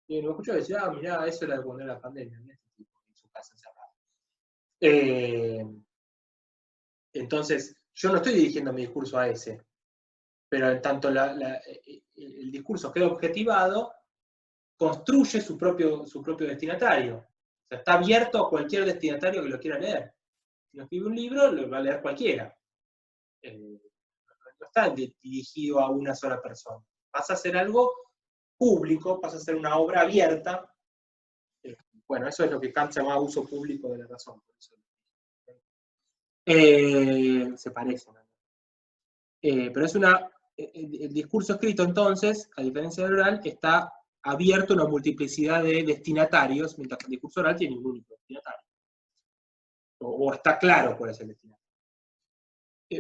Y lo escucho y decía, ah, mirá, eso era cuando era la pandemia, mirá este tipo en su casa encerrado. Entonces, yo no estoy dirigiendo mi discurso a ese, pero en tanto el discurso queda objetivado, construye su propio destinatario. O sea, está abierto a cualquier destinatario que lo quiera leer. Si uno escribe un libro, lo va a leer cualquiera. No está dirigido a una sola persona. Pasa a ser algo público, pasa a ser una obra abierta. Bueno, eso es lo que Kant llama uso público de la razón. Se parecen. Pero es el discurso escrito entonces, a diferencia del oral, está abierto a una multiplicidad de destinatarios, mientras que el discurso oral tiene un único destinatario. O está claro cuál es el destinatario.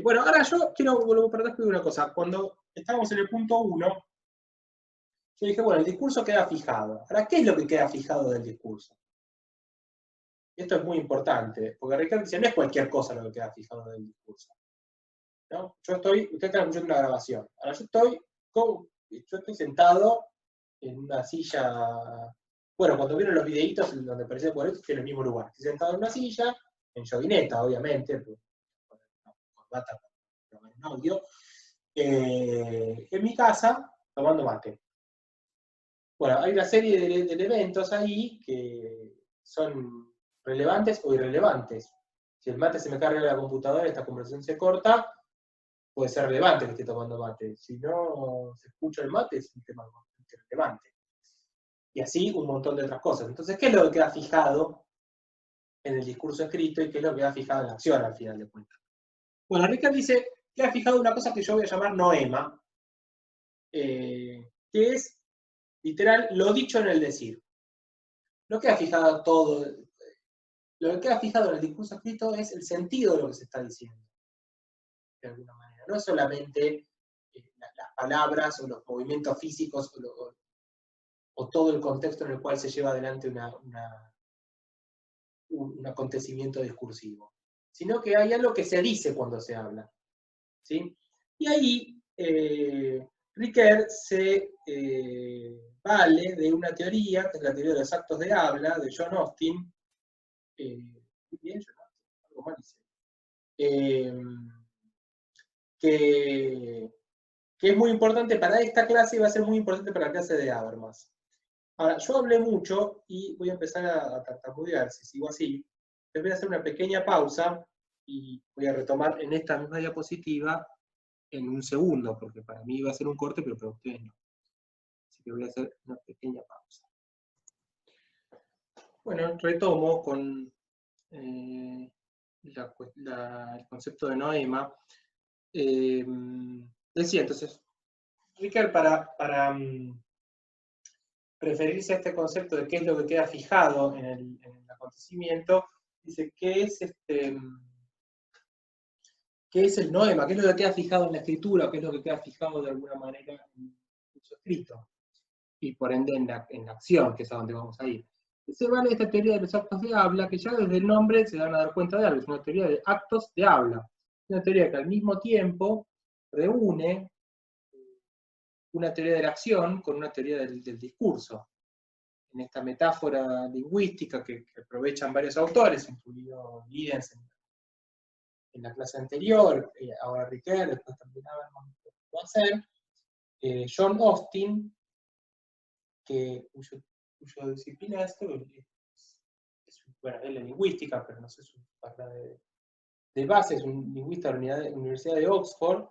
Bueno, ahora yo quiero volver para atrás una cosa. Cuando estábamos en el punto 1, yo dije, bueno, el discurso queda fijado. Ahora, ¿qué es lo que queda fijado del discurso? Esto es muy importante, porque Ricardo dice, no es cualquier cosa lo que queda fijado del discurso. ¿No? Ustedes están escuchando una grabación. Ahora yo estoy sentado en una silla. Bueno, cuando vieron los videitos donde aparecía por esto, estoy en el mismo lugar. Estoy sentado en una silla, en joguineta, obviamente, con corbata para grabar un audio, en mi casa, tomando mate. Bueno, hay una serie de elementos ahí que son relevantes o irrelevantes. Si el mate se me carga en la computadora, esta conversación se corta, puede ser relevante que esté tomando mate. Si no se escucha el mate, es un tema relevante. Y así un montón de otras cosas. Entonces, ¿qué es lo que queda fijado en el discurso escrito y qué es lo que queda fijado en la acción al final de cuentas? Bueno, Ricard dice, queda fijado una cosa que yo voy a llamar noema, que es, literal, lo dicho en el decir. No queda fijado todo, Lo que queda fijado en el discurso escrito es el sentido de lo que se está diciendo, de alguna manera. No es solamente las palabras o los movimientos físicos o todo el contexto en el cual se lleva adelante un acontecimiento discursivo, sino que hay algo que se dice cuando se habla, ¿sí? Y ahí Ricoeur se vale de una teoría, que es la teoría de los actos de habla, de John Austin, bien, John Austin, algo mal dice, que es muy importante para esta clase y va a ser muy importante para la clase de Habermas. Ahora, yo hablé mucho y voy a empezar a tartamudear, si sigo así. Les voy a hacer una pequeña pausa y voy a retomar en esta misma diapositiva en un segundo, porque para mí va a ser un corte, pero para ustedes no. Así que voy a hacer una pequeña pausa. Bueno, retomo con el concepto de noema. Decía entonces, Ricoeur, para referirse a este concepto de qué es lo que queda fijado en el acontecimiento, dice, ¿qué es el noema? ¿Qué es lo que queda fijado en la escritura? ¿Qué es lo que queda fijado de alguna manera en el discurso escrito? Y por ende en la acción, que es a donde vamos a ir. Se vale esta teoría de los actos de habla, que ya desde el nombre se van a dar cuenta de algo, es una teoría de actos de habla. Es una teoría que al mismo tiempo reúne una teoría de la acción con una teoría del discurso. En esta metáfora lingüística que aprovechan varios autores, incluido Giddens en la clase anterior, ahora Ricoeur, después también Habermas lo va a hacer, John Austin, cuya disciplina es bueno, es la lingüística, pero no sé su carrera de base, es un lingüista de la Universidad de Oxford,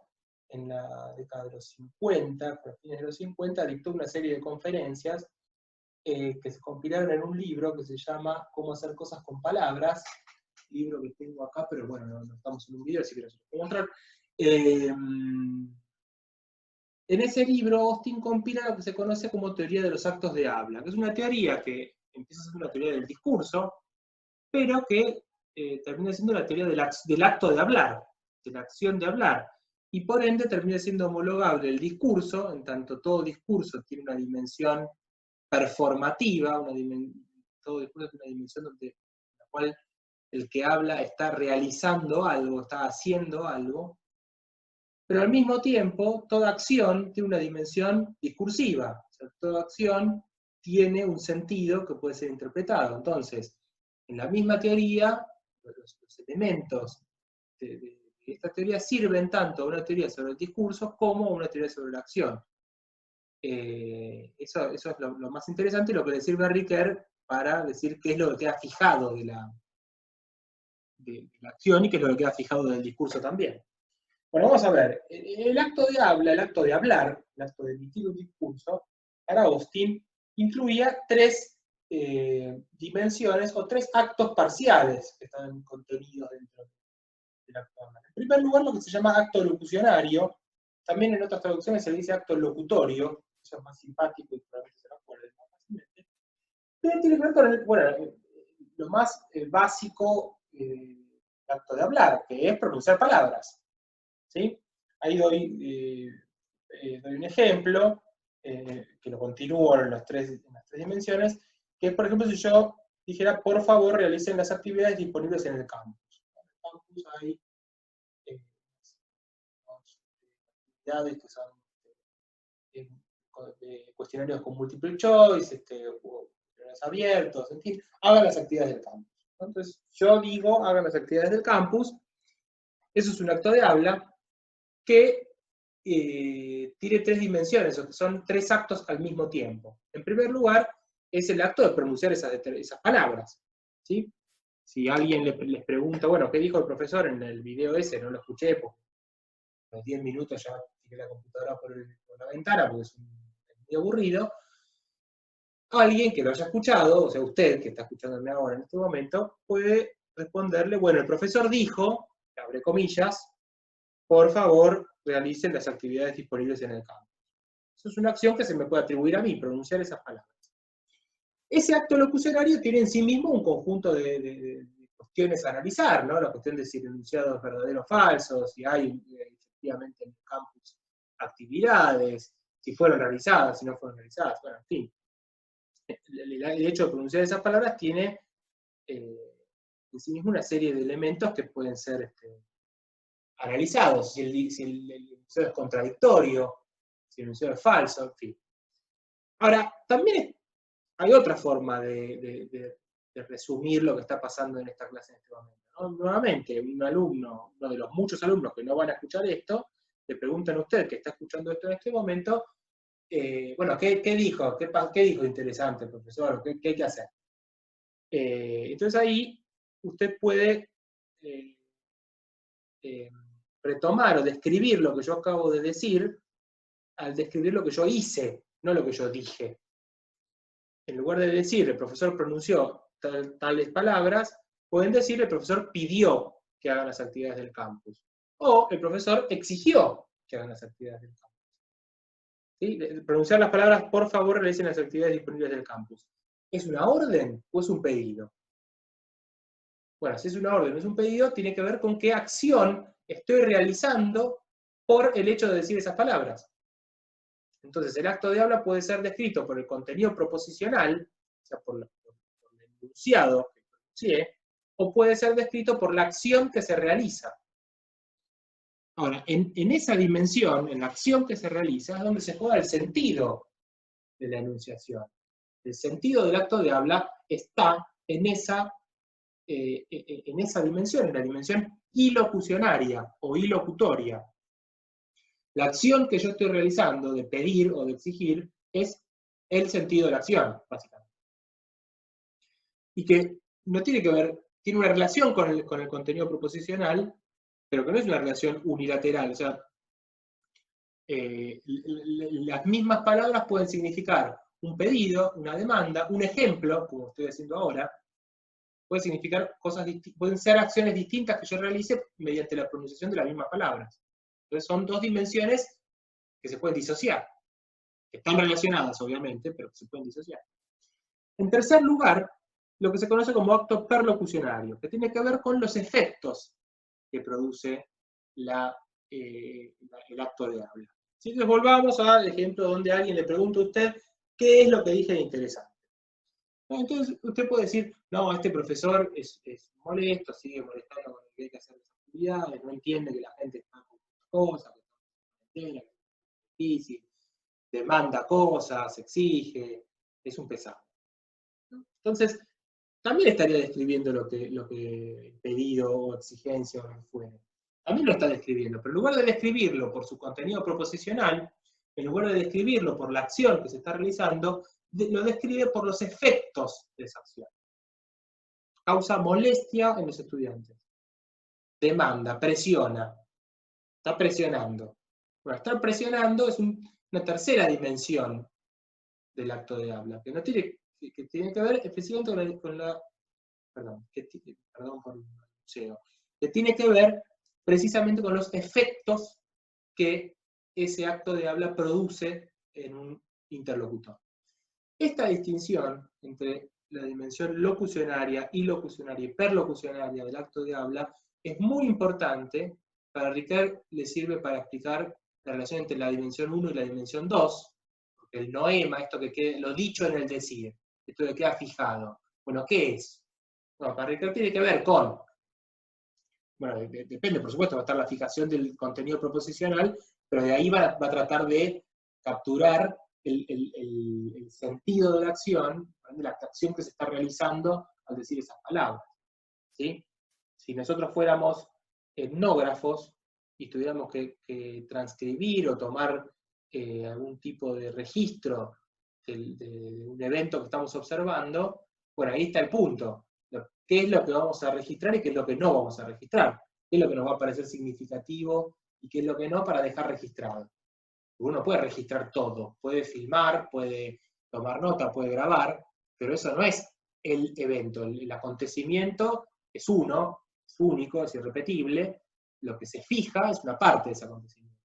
en la década de los 50, a fines de los 50, dictó una serie de conferencias que se compilaron en un libro que se llama Cómo hacer cosas con palabras, libro que tengo acá, pero bueno, no estamos en un video, así que no se lo puedo mostrar. En ese libro, Austin compila lo que se conoce como teoría de los actos de habla, que es una teoría que empieza a ser una teoría del discurso, pero que termina siendo la teoría del acto de hablar, de la acción de hablar, y por ende termina siendo homologable el discurso, en tanto todo discurso tiene una dimensión performativa, todo discurso tiene una dimensión en la cual el que habla está realizando algo, está haciendo algo, pero al mismo tiempo toda acción tiene una dimensión discursiva, o sea, toda acción tiene un sentido que puede ser interpretado. Entonces, en la misma teoría, los elementos de esta teoría sirven tanto a una teoría sobre el discurso como a una teoría sobre la acción. Eso es lo más interesante y lo que le sirve a Ricoeur para decir qué es lo que queda fijado de la acción y qué es lo que queda fijado del discurso también. Bueno, vamos a ver. El acto de habla, el acto de hablar, el acto de emitir un discurso, para Austin, incluía tres dimensiones o tres actos parciales que están contenidos dentro del acto de hablar. En primer lugar, lo que se llama acto locucionario, también en otras traducciones se le dice acto locutorio, eso es más simpático y probablemente se lo acuerden más fácilmente. Pero tiene que ver con lo más básico del acto de hablar, que es pronunciar palabras. ¿Sí? Ahí doy un ejemplo, que lo continúo en las tres dimensiones, que es, por ejemplo, si yo dijera, por favor, realicen las actividades disponibles en el campus. En el campus hay actividades que son cuestionarios con multiple choice, cuestionarios abiertos, en fin, hagan las actividades del campus. Entonces, yo digo, hagan las actividades del campus, eso es un acto de habla, que tiene tres dimensiones, o que son tres actos al mismo tiempo. En primer lugar, es el acto de pronunciar esas palabras. ¿Sí? Si alguien les pregunta, bueno, ¿qué dijo el profesor en el video ese? No lo escuché, porque a los 10 minutos ya tiré la computadora por la ventana, porque es muy aburrido. Alguien que lo haya escuchado, o sea, usted que está escuchándome ahora en este momento, puede responderle, bueno, el profesor dijo, abre comillas, por favor, realicen las actividades disponibles en el campo. Eso es una acción que se me puede atribuir a mí, pronunciar esas palabras. Ese acto locucionario tiene en sí mismo un conjunto de cuestión es analizar, ¿no? La cuestión de si el enunciado es verdadero o falso, si hay efectivamente en el campus actividades, si fueron realizadas, si no fueron realizadas, bueno, en fin. El hecho de pronunciar esas palabras tiene en sí mismo una serie de elementos que pueden ser analizados, si el enunciado es contradictorio, si el enunciado es falso, en fin. Ahora, también hay otra forma de resumir lo que está pasando en esta clase en este momento, ¿no? Nuevamente, un alumno, uno de los muchos alumnos que no van a escuchar esto, le preguntan a usted que está escuchando esto en este momento, bueno, ¿qué dijo? ¿Qué dijo interesante, profesor? ¿Qué hay que hacer? Entonces ahí usted puede retomar o describir lo que yo acabo de decir al describir lo que yo hice, no lo que yo dije. En lugar de decir el profesor pronunció tales palabras, pueden decir el profesor pidió que hagan las actividades del campus. O el profesor exigió que hagan las actividades del campus. ¿Sí? Pronunciar las palabras, por favor, realicen las actividades disponibles del campus. ¿Es una orden o es un pedido? Bueno, si es una orden o es un pedido, tiene que ver con qué acción estoy realizando por el hecho de decir esas palabras. Entonces, el acto de habla puede ser descrito por el contenido proposicional, o sea, por el enunciado que pronuncié, o puede ser descrito por la acción que se realiza. Ahora, en esa dimensión, en la acción que se realiza, es donde se juega el sentido de la enunciación. El sentido del acto de habla está en esa dimensión, en la dimensión ilocucionaria o ilocutoria. La acción que yo estoy realizando de pedir o de exigir es el sentido de la acción, básicamente. Y que no tiene que ver, tiene una relación con el contenido proposicional, pero que no es una relación unilateral. O sea, las mismas palabras pueden significar un pedido, una demanda, un ejemplo, como estoy haciendo ahora, puede significar pueden ser acciones distintas que yo realice mediante la pronunciación de las mismas palabras. Entonces son dos dimensiones que se pueden disociar. Están relacionadas, obviamente, pero que se pueden disociar. En tercer lugar, lo que se conoce como acto perlocucionario, que tiene que ver con los efectos que produce el acto de habla. Si nos volvamos al ejemplo donde alguien le pregunta a usted qué es lo que dije de interesante. Entonces usted puede decir, no, este profesor es molesto, sigue molestando con el que hay que hacer las actividades, no entiende que la gente está con cosas, que es difícil, demanda cosas, exige, es un pesado. Entonces, también estaría describiendo lo que pedido o exigencia o lo que fuere. También lo está describiendo, pero en lugar de describirlo por su contenido proposicional, en lugar de describirlo por la acción que se está realizando, lo describe por los efectos de esa acción. Causa molestia en los estudiantes. Demanda, presiona. Está presionando. Bueno, estar presionando es una tercera dimensión del acto de habla, que no tiene que ver específicamente con la... Perdón por el museo. Que tiene que ver precisamente con los efectos que ese acto de habla produce en un interlocutor. Esta distinción entre la dimensión locucionaria, ilocucionaria y perlocucionaria del acto de habla es muy importante. Para Ricard le sirve para explicar la relación entre la dimensión 1 y la dimensión 2, porque el noema, esto que queda, lo dicho en el decir, esto que queda fijado. Bueno, ¿qué es? Bueno, para Ricard tiene que ver con, bueno, depende, por supuesto, va a estar la fijación del contenido proposicional, pero de ahí va a tratar de capturar el sentido de la acción, de la acción que se está realizando al decir esas palabras. ¿Sí? Si nosotros fuéramos etnógrafos y tuviéramos que transcribir o tomar algún tipo de registro de un evento que estamos observando, bueno, ahí está el punto. ¿Qué es lo que vamos a registrar y qué es lo que no vamos a registrar? ¿Qué es lo que nos va a parecer significativo y qué es lo que no para dejar registrado? Uno puede registrar todo, puede filmar, puede tomar nota, puede grabar, pero eso no es el evento. El acontecimiento es uno, es único, es irrepetible. Lo que se fija es una parte de ese acontecimiento.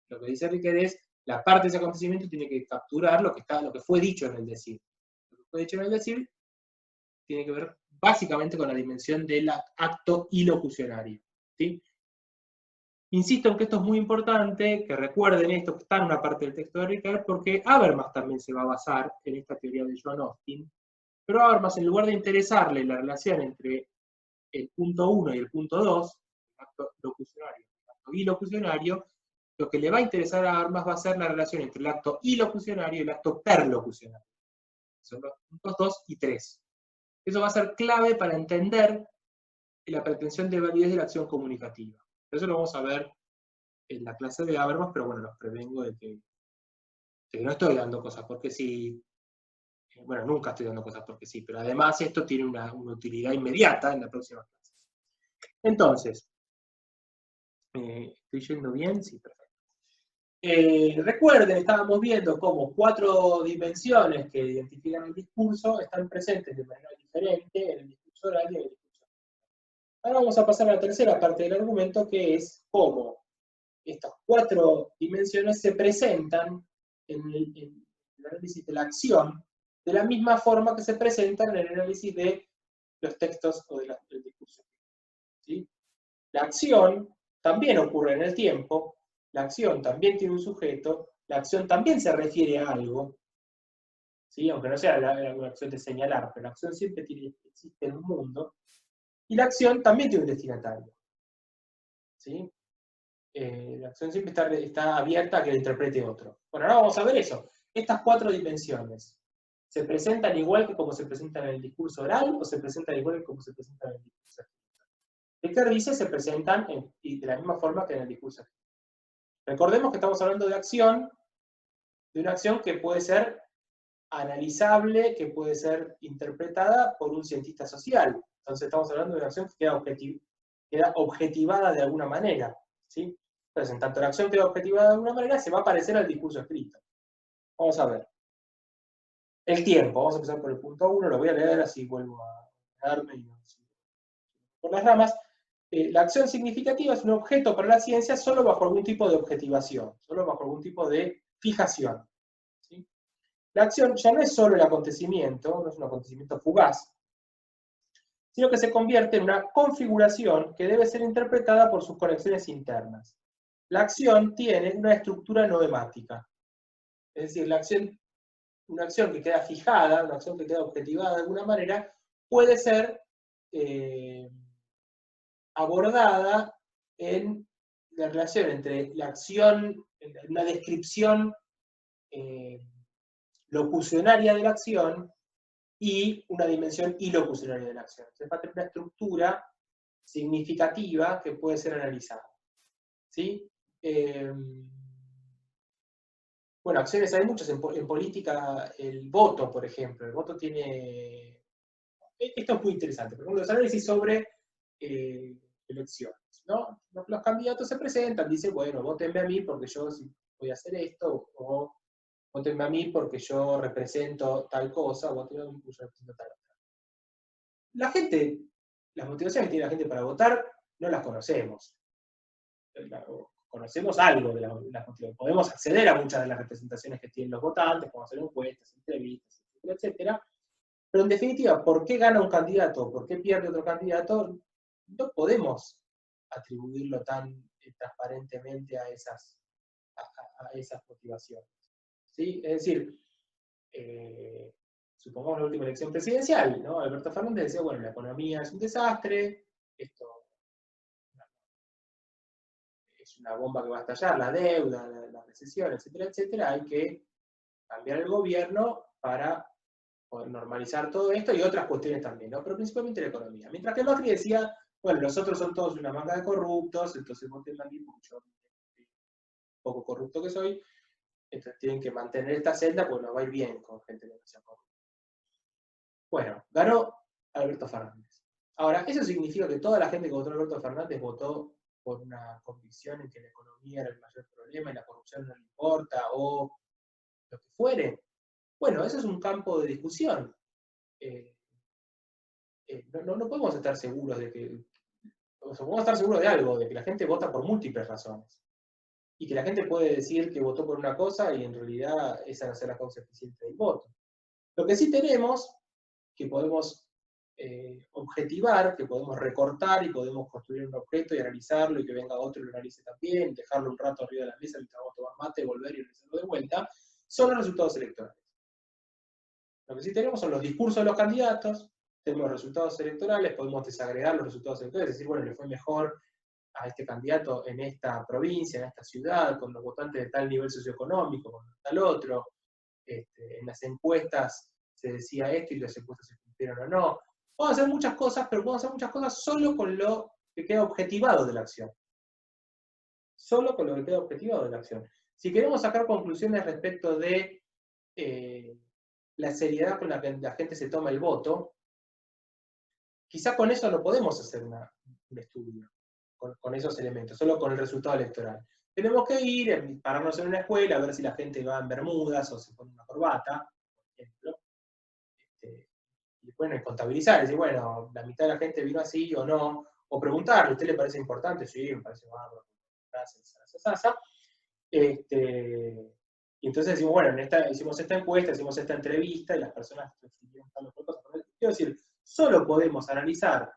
Lo que dice Riquet es, la parte de ese acontecimiento tiene que capturar lo que fue dicho en el decir. Lo que fue dicho en el decir tiene que ver básicamente con la dimensión del acto ilocucionario, ¿sí? Insisto en que esto es muy importante, que recuerden esto, que está en una parte del texto de Ricard, porque Habermas también se va a basar en esta teoría de John Austin, pero Habermas, en lugar de interesarle la relación entre el punto 1 y el punto 2, el acto locucionario y el acto ilocucionario, lo que le va a interesar a Habermas va a ser la relación entre el acto ilocucionario y el acto perlocucionario. Son los puntos 2 y 3. Eso va a ser clave para entender la pretensión de validez de la acción comunicativa. Eso lo vamos a ver en la clase de Habermas, pero bueno, los prevengo de que no estoy dando cosas porque sí. Bueno, nunca estoy dando cosas porque sí, pero además esto tiene una utilidad inmediata en la próxima clase. Entonces, ¿estoy yendo bien? Sí, perfecto. Recuerden, estábamos viendo cómo 4 dimensiones que identifican el discurso están presentes de manera diferente en el discurso oral y en el discurso oral. Ahora vamos a pasar a la tercera parte del argumento, que es cómo estas 4 dimensiones se presentan en el análisis de la acción de la misma forma que se presentan en el análisis de los textos o del discurso. ¿Sí? La acción también ocurre en el tiempo, la acción también tiene un sujeto, la acción también se refiere a algo, ¿sí? Aunque no sea la acción de señalar, pero la acción siempre existe en un mundo, y la acción también tiene un destinatario. ¿Sí? La acción siempre está abierta a que la interprete otro. Bueno, ahora vamos a ver eso. Estas 4 dimensiones, ¿se presentan igual que como se presentan en el discurso oral o se presentan igual que como se presentan en el discurso escrito? Ricard dice se presentan de la misma forma que en el discurso escrito. Recordemos que estamos hablando de acción, de una acción que puede ser analizable, que puede ser interpretada por un cientista social. Entonces estamos hablando de una acción que queda objetivada de alguna manera. ¿Sí? Entonces, en tanto la acción queda objetivada de alguna manera, se va a parecer al discurso escrito. Vamos a ver. El tiempo, vamos a empezar por el punto 1, lo voy a leer así vuelvo a darme y no por las ramas. La acción significativa es un objeto para la ciencia solo bajo algún tipo de objetivación, solo bajo algún tipo de fijación. ¿Sí? La acción ya no es solo el acontecimiento, no es un acontecimiento fugaz, sino que se convierte en una configuración que debe ser interpretada por sus conexiones internas. La acción tiene una estructura noemática, es decir, una acción que queda fijada, una acción que queda objetivada de alguna manera, puede ser abordada en la relación entre la acción, una descripción locucionaria de la acción y una dimensión ilocucionaria de la acción. Entonces va a tener una estructura significativa que puede ser analizada. ¿Sí? Bueno, acciones hay muchas. En política, el voto, por ejemplo. El voto tiene... Esto es muy interesante. Por ejemplo, los análisis sobre elecciones. ¿No? Los candidatos se presentan, dicen, bueno, votenme a mí porque yo voy a hacer esto, o votenme a mí porque yo represento tal cosa, o votenme a mí porque yo represento tal otra. La gente, las motivaciones que tiene la gente para votar, no las conocemos. Conocemos algo de las motivaciones. Podemos acceder a muchas de las representaciones que tienen los votantes, podemos hacer encuestas, entrevistas, etcétera, etcétera. Pero en definitiva, ¿por qué gana un candidato? ¿Por qué pierde otro candidato? No podemos atribuirlo tan transparentemente a esas motivaciones. ¿Sí? Es decir, supongamos la última elección presidencial, ¿no? Alberto Fernández decía, bueno, la economía es un desastre, esto es una bomba que va a estallar, la deuda, la recesión, etcétera, etcétera, hay que cambiar el gobierno para poder normalizar todo esto y otras cuestiones también, ¿no? Pero principalmente la economía. Mientras que Macri decía, bueno, los otros son todos una manga de corruptos, entonces voten a mí porque yo, poco corrupto que soy, entonces tienen que mantener esta senda, pues nos va a ir bien con gente que no sea corrupta. Bueno, ganó Alberto Fernández. Ahora, ¿eso significa que toda la gente que votó a Alberto Fernández votó por una convicción en que la economía era el mayor problema y la corrupción no le importa, o lo que fuere? Bueno, eso es un campo de discusión. No podemos estar seguros de que... O sea, podemos estar seguros de algo, de que la gente vota por múltiples razones. Y que la gente puede decir que votó por una cosa y en realidad esa no será la causa eficiente del voto. Lo que sí tenemos, que podemos objetivar, que podemos recortar y podemos construir un objeto y analizarlo y que venga otro y lo analice también, dejarlo un rato arriba de la mesa mientras vamos a tomar mate, volver y analizarlo de vuelta, son los resultados electorales. Lo que sí tenemos son los discursos de los candidatos, tenemos resultados electorales, podemos desagregar los resultados electorales, decir, bueno, le fue mejor a este candidato en esta provincia, en esta ciudad, con los votantes de tal nivel socioeconómico, con tal otro. En las encuestas se decía esto y las encuestas se cumplieron o no. Podemos hacer muchas cosas, pero podemos hacer muchas cosas solo con lo que queda objetivado de la acción. Solo con lo que queda objetivado de la acción. Si queremos sacar conclusiones respecto de la seriedad con la que la gente se toma el voto, quizá con eso no podemos hacer un estudio, con esos elementos, solo con el resultado electoral. Tenemos que ir, pararnos en una escuela, a ver si la gente va en bermudas o se pone una corbata, por ejemplo. Y bueno, contabilizar, decir, bueno, la mitad de la gente vino así o no, o preguntarle, ¿a usted le parece importante? Sí, me parece bárbaro, gracias. Y entonces decimos, bueno, hicimos esta encuesta, hicimos esta entrevista, y las personas recibieron tal cosas. Quiero decir, solo podemos analizar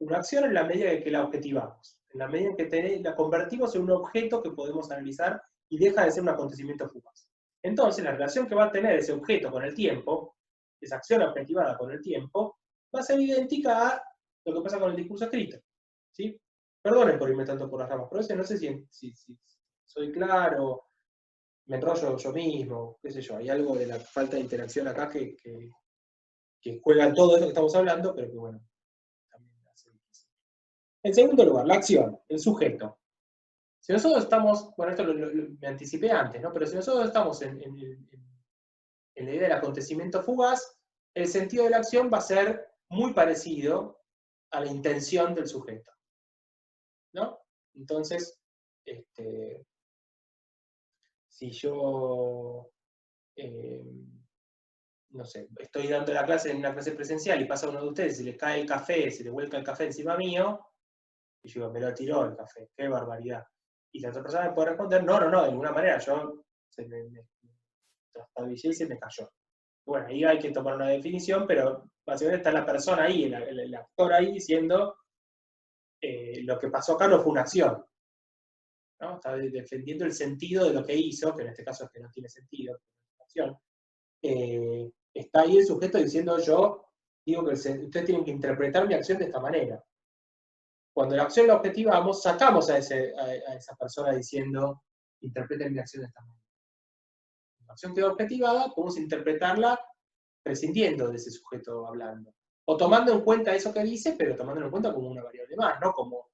una acción en la medida en que la objetivamos, en la medida en que la convertimos en un objeto que podemos analizar y deja de ser un acontecimiento fugaz. Entonces, la relación que va a tener ese objeto con el tiempo, esa acción objetivada con el tiempo, va a ser idéntica a lo que pasa con el discurso escrito. ¿Sí? Perdonen por irme tanto por las ramas, pero no sé si soy claro, me enrollo yo mismo, qué sé yo, hay algo de la falta de interacción acá que juega en todo esto que estamos hablando, pero que bueno, también hace difícil. En segundo lugar, la acción, el sujeto. Si nosotros estamos, bueno, esto me anticipé antes, ¿no? Pero si nosotros estamos en la idea del acontecimiento fugaz, el sentido de la acción va a ser muy parecido a la intención del sujeto, ¿no? Entonces, si yo, no sé, estoy dando la clase en una clase presencial y pasa uno de ustedes, se le cae el café, se le vuelca el café encima mío, y yo digo, me lo tiró el café, qué barbaridad. Y la otra persona me puede responder, no, de ninguna manera, yo me trastabillé y se me cayó. Bueno, ahí hay que tomar una definición, pero básicamente está la persona ahí, el actor ahí diciendo, lo que pasó acá no fue una acción, ¿no? Está defendiendo el sentido de lo que hizo, que en este caso es que no tiene sentido, acción. Está ahí el sujeto diciendo, yo digo que ustedes tienen que interpretar mi acción de esta manera. Cuando la acción la objetivamos, sacamos a esa persona diciendo, interpreten mi acción de esta manera. La acción quedó objetivada, podemos interpretarla prescindiendo de ese sujeto hablando. O tomando en cuenta eso que dice, pero tomándolo en cuenta como una variable más, no como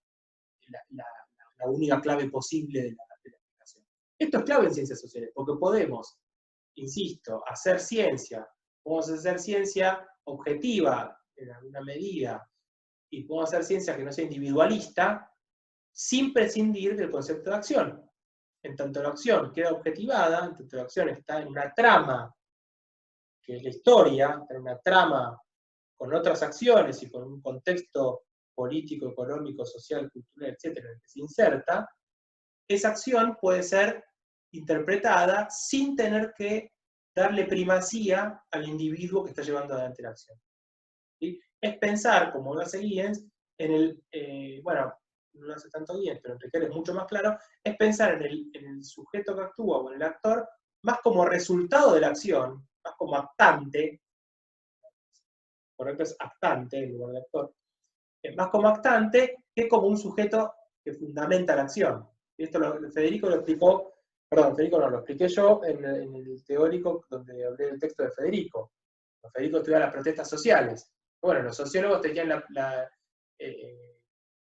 la única clave posible de la aplicación. Esto es clave en ciencias sociales, porque podemos, insisto, hacer ciencia, podemos hacer ciencia objetiva en alguna medida, y podemos hacer ciencia que no sea individualista, sin prescindir del concepto de acción. En tanto la acción queda objetivada, en tanto la acción está en una trama, que es la historia, está en una trama con otras acciones y con un contexto político, económico, social, cultural, etcétera, en el que se inserta, esa acción puede ser interpretada sin tener que darle primacía al individuo que está llevando adelante la acción. ¿Sí? Es pensar, como lo hace Giens, en el, bueno, no lo hace tanto Giens, pero Enrique es mucho más claro, es pensar en el sujeto que actúa o en el actor más como resultado de la acción, más como actante, correcto es actante en lugar de actor, más como actante que como un sujeto que fundamenta la acción. Y esto Federico lo explicó, perdón, Federico no, lo expliqué yo en el teórico donde hablé del texto de Federico. Federico estudia las protestas sociales. Bueno, los sociólogos tenían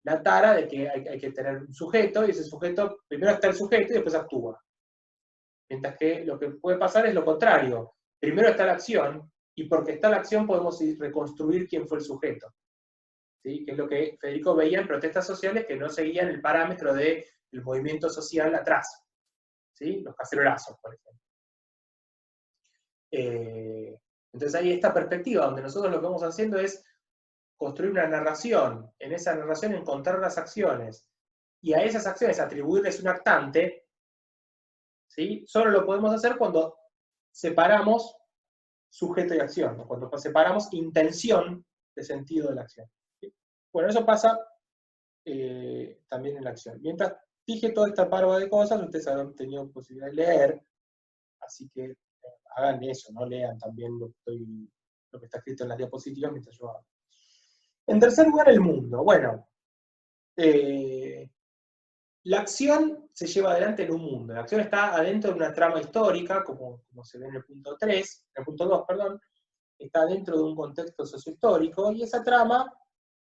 la tara de que hay que tener un sujeto, y ese sujeto, primero está el sujeto y después actúa. Mientras que lo que puede pasar es lo contrario. Primero está la acción, y porque está la acción podemos reconstruir quién fue el sujeto. ¿Sí? Que es lo que Federico veía en protestas sociales que no seguían el parámetro del movimiento social atrás. ¿Sí? Los cacerolazos, por ejemplo. Entonces hay esta perspectiva donde nosotros lo que vamos haciendo es construir una narración, en esa narración encontrar las acciones, y a esas acciones atribuirles un actante, ¿sí? Solo lo podemos hacer cuando separamos sujeto y acción, o cuando separamos intención de sentido de la acción. ¿Sí? Bueno, eso pasa también en la acción. Mientras dije toda esta parva de cosas, ustedes habrán tenido posibilidad de leer, así que hagan eso, no lean también lo que está escrito en las diapositivas mientras yo hablo. En tercer lugar, el mundo. Bueno, la acción se lleva adelante en un mundo. La acción está adentro de una trama histórica, como se ve en el punto 3, en el punto 2, perdón, está dentro de un contexto sociohistórico, y esa trama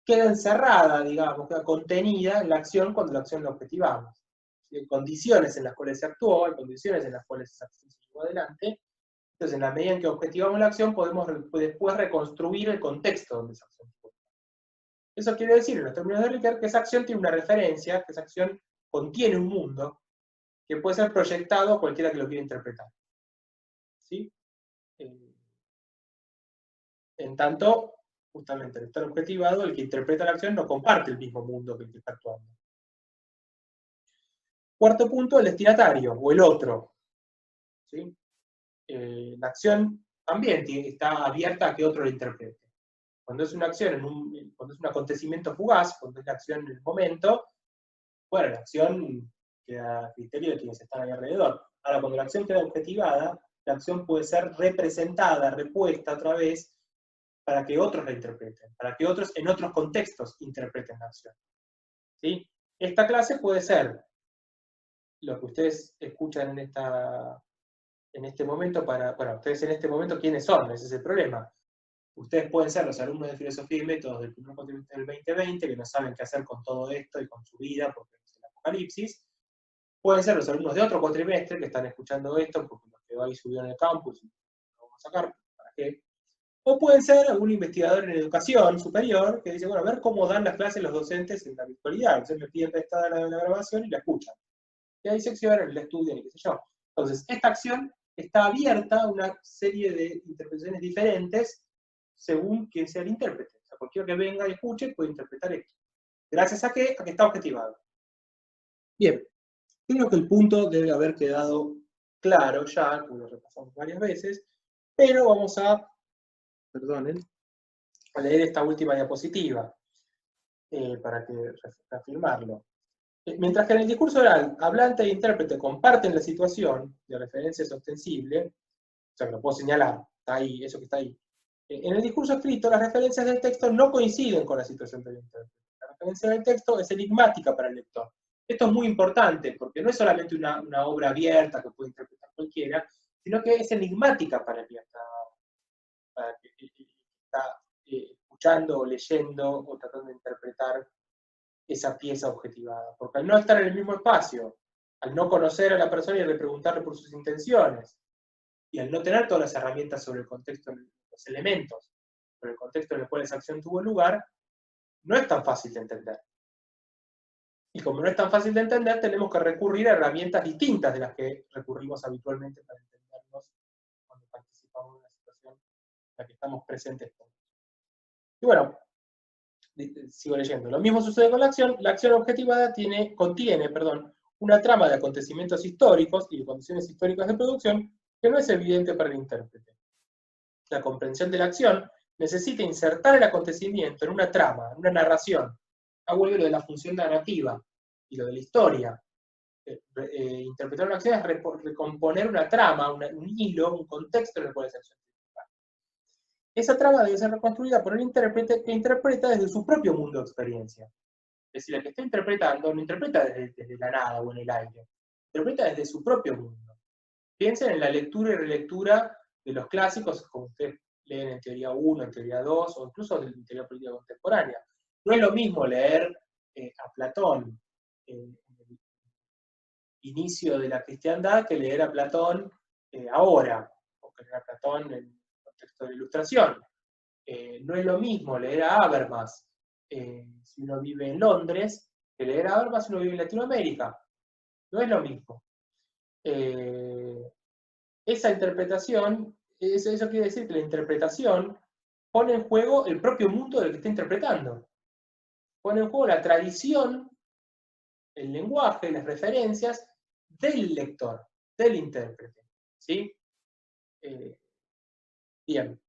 queda encerrada, digamos, queda contenida en la acción cuando la acción la objetivamos. Hay condiciones en las cuales se actuó, hay condiciones en las cuales esa acción se llevó adelante. Entonces, en la medida en que objetivamos la acción, podemos después reconstruir el contexto donde esa acción fue. Eso quiere decir, en los términos de Ricker, que esa acción tiene una referencia, que esa acción contiene un mundo que puede ser proyectado a cualquiera que lo quiera interpretar. ¿Sí? En tanto, justamente al estar objetivado, el que interpreta la acción no comparte el mismo mundo que el que está actuando. Cuarto punto, el destinatario, o el otro. ¿Sí? La acción también está abierta a que otro la interprete. Cuando es una acción, cuando es un acontecimiento fugaz, cuando es la acción en el momento, bueno, la acción queda a criterio de quienes están ahí alrededor. Ahora, cuando la acción queda objetivada, la acción puede ser representada, repuesta otra vez, para que otros la interpreten, para que otros en otros contextos interpreten la acción. ¿Sí? Esta clase puede ser lo que ustedes escuchan en este momento bueno, ustedes en este momento, ¿quiénes son? Ese es el problema. Ustedes pueden ser los alumnos de Filosofía y Métodos del primer cuatrimestre del 2020, que no saben qué hacer con todo esto y con su vida, porque es el apocalipsis. Pueden ser los alumnos de otro cuatrimestre que están escuchando esto, porque los que ahí subieron el campus, lo vamos a sacar, ¿para qué? O pueden ser algún investigador en educación superior que dice, bueno, a ver cómo dan las clases los docentes en la virtualidad. Entonces me piden prestada la grabación y la escuchan. Y ahí seccionan, la estudian y qué sé yo. Entonces, esta acción está abierta a una serie de interpretaciones diferentes según quien sea el intérprete. O sea, cualquiera que venga y escuche puede interpretar esto. ¿Gracias a qué? A que está objetivado. Bien, creo que el punto debe haber quedado claro ya, que lo repasamos varias veces, pero vamos a, perdonen, a leer esta última diapositiva para reafirmarlo. Mientras que en el discurso oral, hablante e intérprete comparten la situación de referencia ostensible, o sea que lo puedo señalar, está ahí, eso que está ahí. En el discurso escrito, las referencias del texto no coinciden con la situación del intérprete. La referencia del texto es enigmática para el lector. Esto es muy importante, porque no es solamente una obra abierta que puede interpretar cualquiera, sino que es enigmática para el que está escuchando o leyendo o tratando de interpretar esa pieza objetivada. Porque al no estar en el mismo espacio, al no conocer a la persona y preguntarle por sus intenciones, y al no tener todas las herramientas sobre el contexto, los elementos, sobre el contexto en el cual esa acción tuvo lugar, no es tan fácil de entender. Y como no es tan fácil de entender, tenemos que recurrir a herramientas distintas de las que recurrimos habitualmente para entendernos cuando participamos en una situación en la que estamos presentes todos. Y bueno, sigo leyendo. Lo mismo sucede con la acción. La acción objetivada contiene una trama de acontecimientos históricos y de condiciones históricas de producción que no es evidente para el intérprete. La comprensión de la acción necesita insertar el acontecimiento en una trama, en una narración. Vuelve lo de la función narrativa y lo de la historia. Interpretar una acción es recomponer una trama, un hilo, un contexto en el cual esa acción se interpreta. Esa trama debe ser reconstruida por el intérprete que interpreta desde su propio mundo de experiencia. Es decir, el que está interpretando no interpreta desde la nada o en el aire, interpreta desde su propio mundo. Piensen en la lectura y relectura de los clásicos, como ustedes leen en teoría 1, en teoría 2, o incluso en teoría política contemporánea. No es lo mismo leer a Platón en el inicio de la cristiandad que leer a Platón ahora, o que leer a Platón en el contexto de la Ilustración. No es lo mismo leer a Habermas si uno vive en Londres que leer a Habermas si uno vive en Latinoamérica. No es lo mismo. Esa interpretación, eso quiere decir que la interpretación pone en juego el propio mundo del que está interpretando. Pone en juego la tradición, el lenguaje, las referencias del lector, del intérprete. ¿Sí? Bien.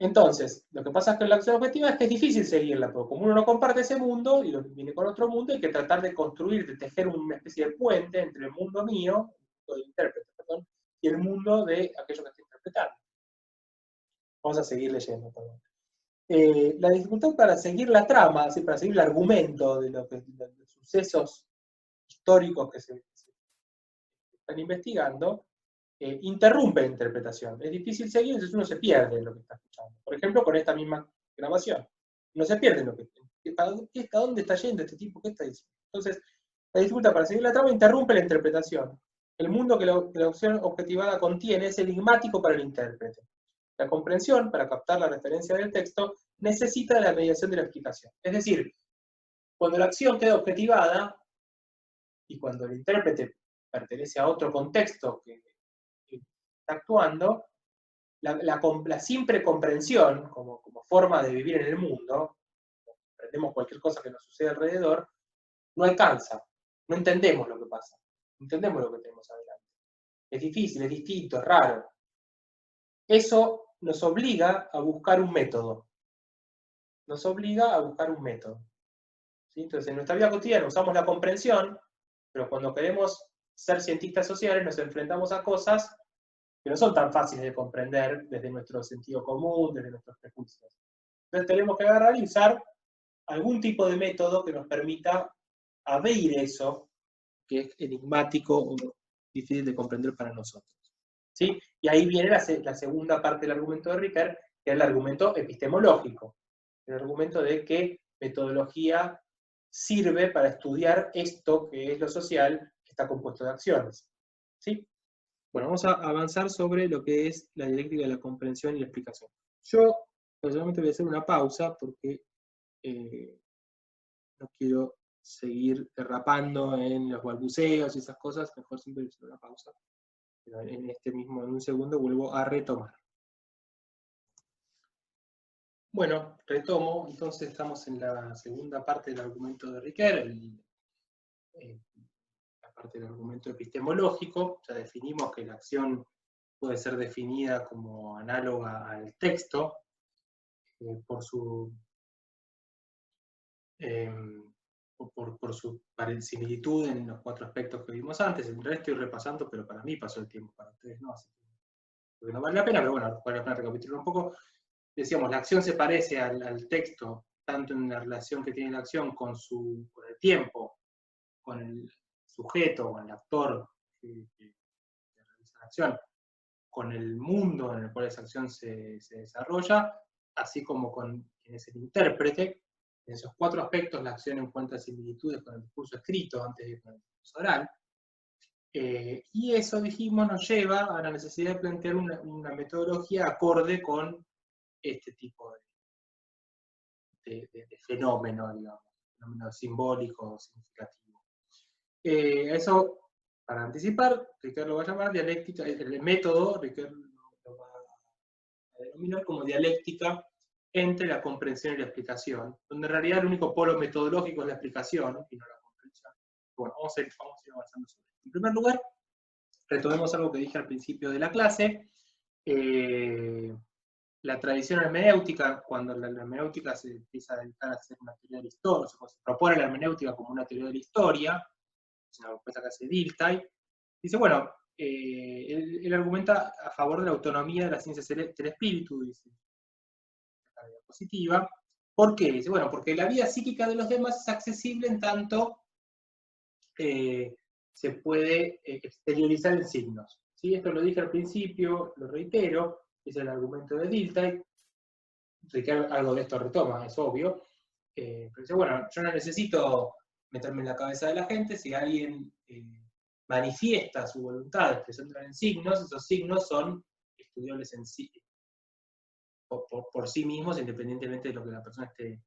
Entonces, lo que pasa es que la acción objetiva es que es difícil seguirla, porque como uno no comparte ese mundo y lo viene con otro mundo, hay que tratar de construir, de tejer una especie de puente entre el mundo mío, el mundo del intérprete, perdón, y el mundo de aquello que está interpretando. Vamos a seguir leyendo, perdón. La dificultad para seguir la trama, ¿sí? Para seguir el argumento de los sucesos históricos que se están investigando, interrumpe la interpretación. Es difícil seguir, entonces uno se pierde en lo que está escuchando. Por ejemplo, con esta misma grabación. Uno se pierde en lo que ¿a dónde está yendo este tipo? ¿Qué está diciendo? Entonces, la dificultad para seguir la trama interrumpe la interpretación. El mundo que la opción objetivada contiene es enigmático para el intérprete. La comprensión, para captar la referencia del texto, necesita de la mediación de la explicación. Es decir, cuando la acción queda objetivada y cuando el intérprete pertenece a otro contexto que está actuando, la simple comprensión, como forma de vivir en el mundo, comprendemos cualquier cosa que nos sucede alrededor, no alcanza, no entendemos lo que pasa, no entendemos lo que tenemos adelante. Es difícil, es distinto, es raro. Eso nos obliga a buscar un método. Nos obliga a buscar un método. ¿Sí? Entonces, en nuestra vida cotidiana usamos la comprensión, pero cuando queremos ser cientistas sociales nos enfrentamos a cosas que no son tan fáciles de comprender desde nuestro sentido común, desde nuestros prejuicios. Entonces tenemos que agarrar y usar algún tipo de método que nos permita abrir eso que es enigmático o difícil de comprender para nosotros. ¿Sí? Y ahí viene la segunda parte del argumento de Ricoeur, que es el argumento epistemológico. El argumento de que metodología sirve para estudiar esto que es lo social, que está compuesto de acciones. ¿Sí? Bueno, vamos a avanzar sobre lo que es la dialéctica de la comprensión y la explicación. Yo personalmente voy a hacer una pausa porque no quiero seguir derrapando en los balbuceos y esas cosas, mejor siempre hacer una pausa. Pero en un segundo vuelvo a retomar. Bueno, retomo, entonces estamos en la segunda parte del argumento de Ricoeur, la parte del argumento epistemológico. Ya definimos que la acción puede ser definida como análoga al texto, por su similitud en los 4 aspectos que vimos antes. En realidad estoy repasando, pero para mí pasó el tiempo, para ustedes no, así que no vale la pena, pero bueno, vale la pena recapitular un poco. Decíamos, la acción se parece al texto, tanto en la relación que tiene la acción con el tiempo, con el sujeto, con el actor que realiza la acción, con el mundo en el cual esa acción se desarrolla, así como con quien es el intérprete. En esos 4 aspectos la acción encuentra similitudes con el discurso escrito antes de con el discurso oral. Y eso, dijimos, nos lleva a la necesidad de plantear una metodología acorde con este tipo de fenómeno, digamos, fenómeno simbólico, significativo. Eso, para anticipar, Ricoeur lo va a llamar dialéctica, el método, Ricoeur lo va a denominar como dialéctica entre la comprensión y la explicación, donde en realidad el único polo metodológico es la explicación y no la comprensión. Bueno, vamos a ir avanzando sobre esto. En primer lugar, retomemos algo que dije al principio de la clase. La tradición hermenéutica, cuando la hermenéutica se empieza a dedicar a hacer una teoría de la historia, o sea, se propone la hermenéutica como una teoría de la historia, es una propuesta que hace Dilthey, dice, bueno, él argumenta a favor de la autonomía de las ciencias del espíritu, dice, la diapositiva. ¿Por qué? Dice, bueno, porque la vida psíquica de los demás es accesible en tanto se puede exteriorizar en signos. ¿Sí? Esto lo dije al principio, lo reitero, es el argumento de Dilthey. Ricoeur algo de esto retoma, es obvio. Pero dice, bueno, yo no necesito meterme en la cabeza de la gente, si alguien manifiesta su voluntad expresándola en signos, esos signos son estudiables en sí, por sí mismos, independientemente de lo que la persona esté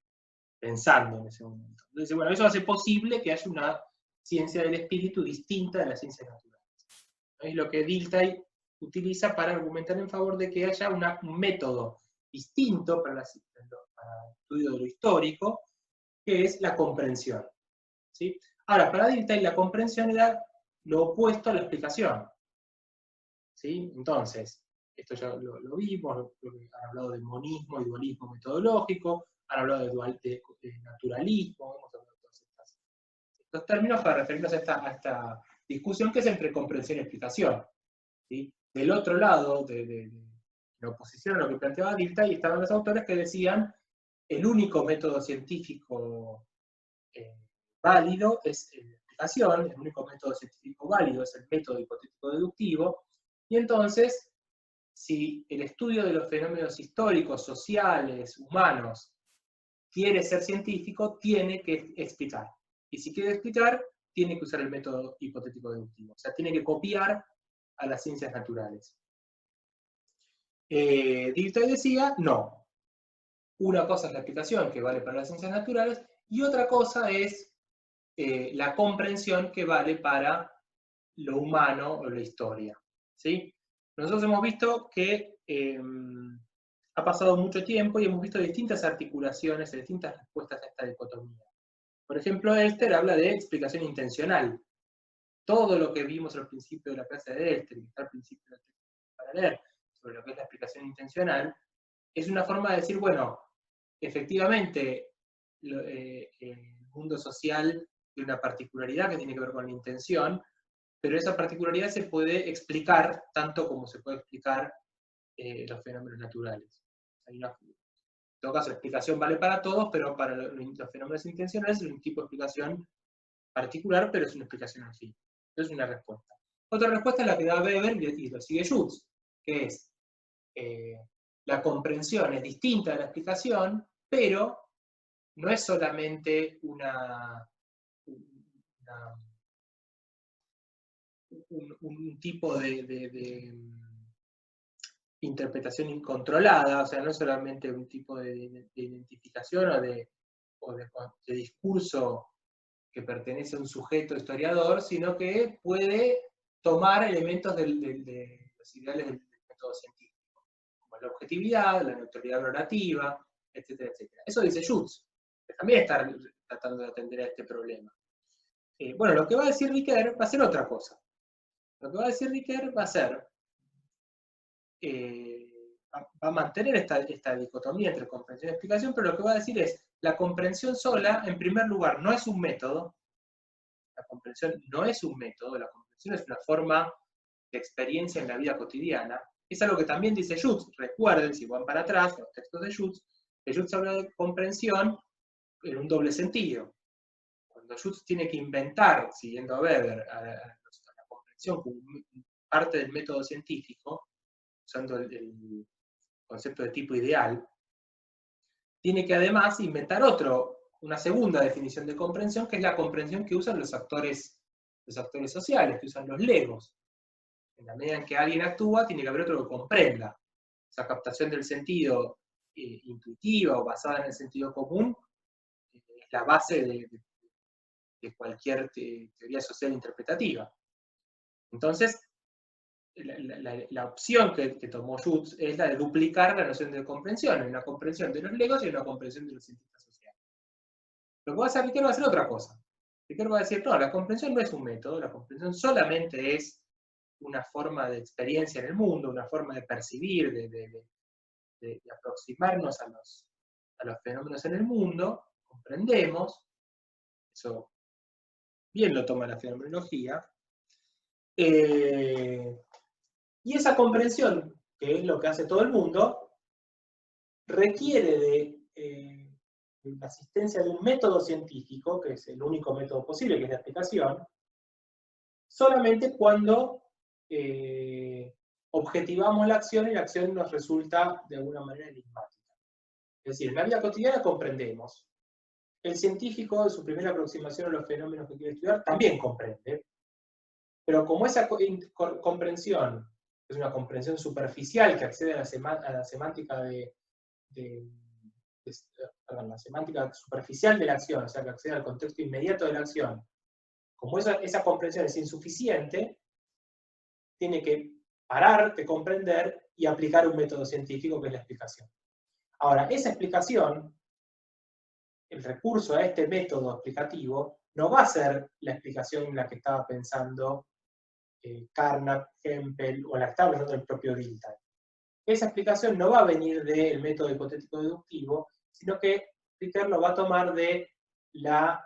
pensando en ese momento. Entonces, bueno, eso hace posible que haya una ciencia del espíritu distinta de las ciencias naturales. Es lo que Dilthey utiliza para argumentar en favor de que haya un método distinto para el estudio de lo histórico, que es la comprensión. ¿Sí? Ahora, para Dilthey la comprensión era lo opuesto a la explicación. ¿Sí? Entonces, esto ya lo vimos, han hablado de monismo y dualismo metodológico, han hablado de naturalismo, hemos hablado de todos estos términos para referirnos a esta discusión que es entre comprensión y explicación. ¿Sí? Del otro lado, de la oposición a lo que planteaba Dilthey, estaban los autores que decían el único método científico válido es la explicación, el único método científico válido es el método hipotético deductivo, y entonces, si el estudio de los fenómenos históricos, sociales, humanos, quiere ser científico, tiene que explicar. Y si quiere explicar, tiene que usar el método hipotético deductivo. O sea, tiene que copiar a las ciencias naturales. Dilthey decía, no. Una cosa es la explicación, que vale para las ciencias naturales, y otra cosa es la comprensión, que vale para lo humano o la historia. ¿Sí? Nosotros hemos visto que ha pasado mucho tiempo y hemos visto distintas articulaciones, distintas respuestas a esta dicotomía. Por ejemplo, Elster habla de explicación intencional. Todo lo que vimos al principio de la clase de Elster, que está al principio del texto para leer, sobre lo que es la explicación intencional, es una forma de decir, bueno, efectivamente, el mundo social tiene una particularidad que tiene que ver con la intención, pero esa particularidad se puede explicar tanto como se puede explicar los fenómenos naturales. En todo caso, la explicación vale para todos, pero para los fenómenos intencionales es un tipo de explicación particular, pero es una explicación al fin. Eso es una respuesta. Otra respuesta es la que da Weber y lo sigue Schutz, que es la comprensión es distinta de la explicación, pero no es solamente un tipo de interpretación incontrolada, o sea, no es solamente un tipo de identificación o de discurso que pertenece a un sujeto historiador, sino que puede tomar elementos de los ideales del método científico, como la objetividad, la neutralidad relativa, etcétera, etcétera. Eso dice Schutz, que también está tratando de atender a este problema. Bueno, lo que va a decir Ricoeur va a ser otra cosa. Lo que va a decir Ricoeur va a ser, va a mantener esta dicotomía entre comprensión y explicación, pero lo que va a decir es, la comprensión sola, en primer lugar, no es un método. La comprensión no es un método, la comprensión es una forma de experiencia en la vida cotidiana. Es algo que también dice Schutz. Recuerden, si van para atrás, los textos de Schutz habla de comprensión en un doble sentido. Cuando Schutz tiene que inventar, siguiendo a Weber, a la comprensión como parte del método científico, usando el concepto de tipo ideal, tiene que además inventar una segunda definición de comprensión, que es la comprensión que usan los actores sociales, que usan los legos. En la medida en que alguien actúa, tiene que haber otro que comprenda. Esa captación del sentido intuitiva o basada en el sentido común es la base de cualquier teoría social interpretativa. Entonces, la opción que tomó Schutz es la de duplicar la noción de comprensión, en una comprensión de los legos y en una comprensión de los cientistas sociales. Lo que va a hacer Ricoeur va a hacer otra cosa. Ricoeur va a decir, no, la comprensión no es un método, la comprensión solamente es una forma de experiencia en el mundo, una forma de percibir, de aproximarnos a los fenómenos en el mundo, comprendemos, eso bien lo toma la fenomenología, y esa comprensión, que es lo que hace todo el mundo, requiere de la asistencia de un método científico, que es el único método posible, que es la explicación, solamente cuando objetivamos la acción y la acción nos resulta de alguna manera enigmática. Es decir, en la vida cotidiana comprendemos. El científico, en su primera aproximación a los fenómenos que quiere estudiar, también comprende. Pero como esa comprensión es una comprensión superficial que accede a la semántica la semántica superficial de la acción, o sea, que accede al contexto inmediato de la acción, como esa comprensión es insuficiente, tiene que parar de comprender y aplicar un método científico que es la explicación. Ahora, esa explicación, el recurso a este método explicativo, no va a ser la explicación en la que estaba pensando Carnap, Hempel, o la que estaba pensando el propio Dilthey. esa explicación no va a venir del método hipotético deductivo, sino que Ricker lo va a tomar de la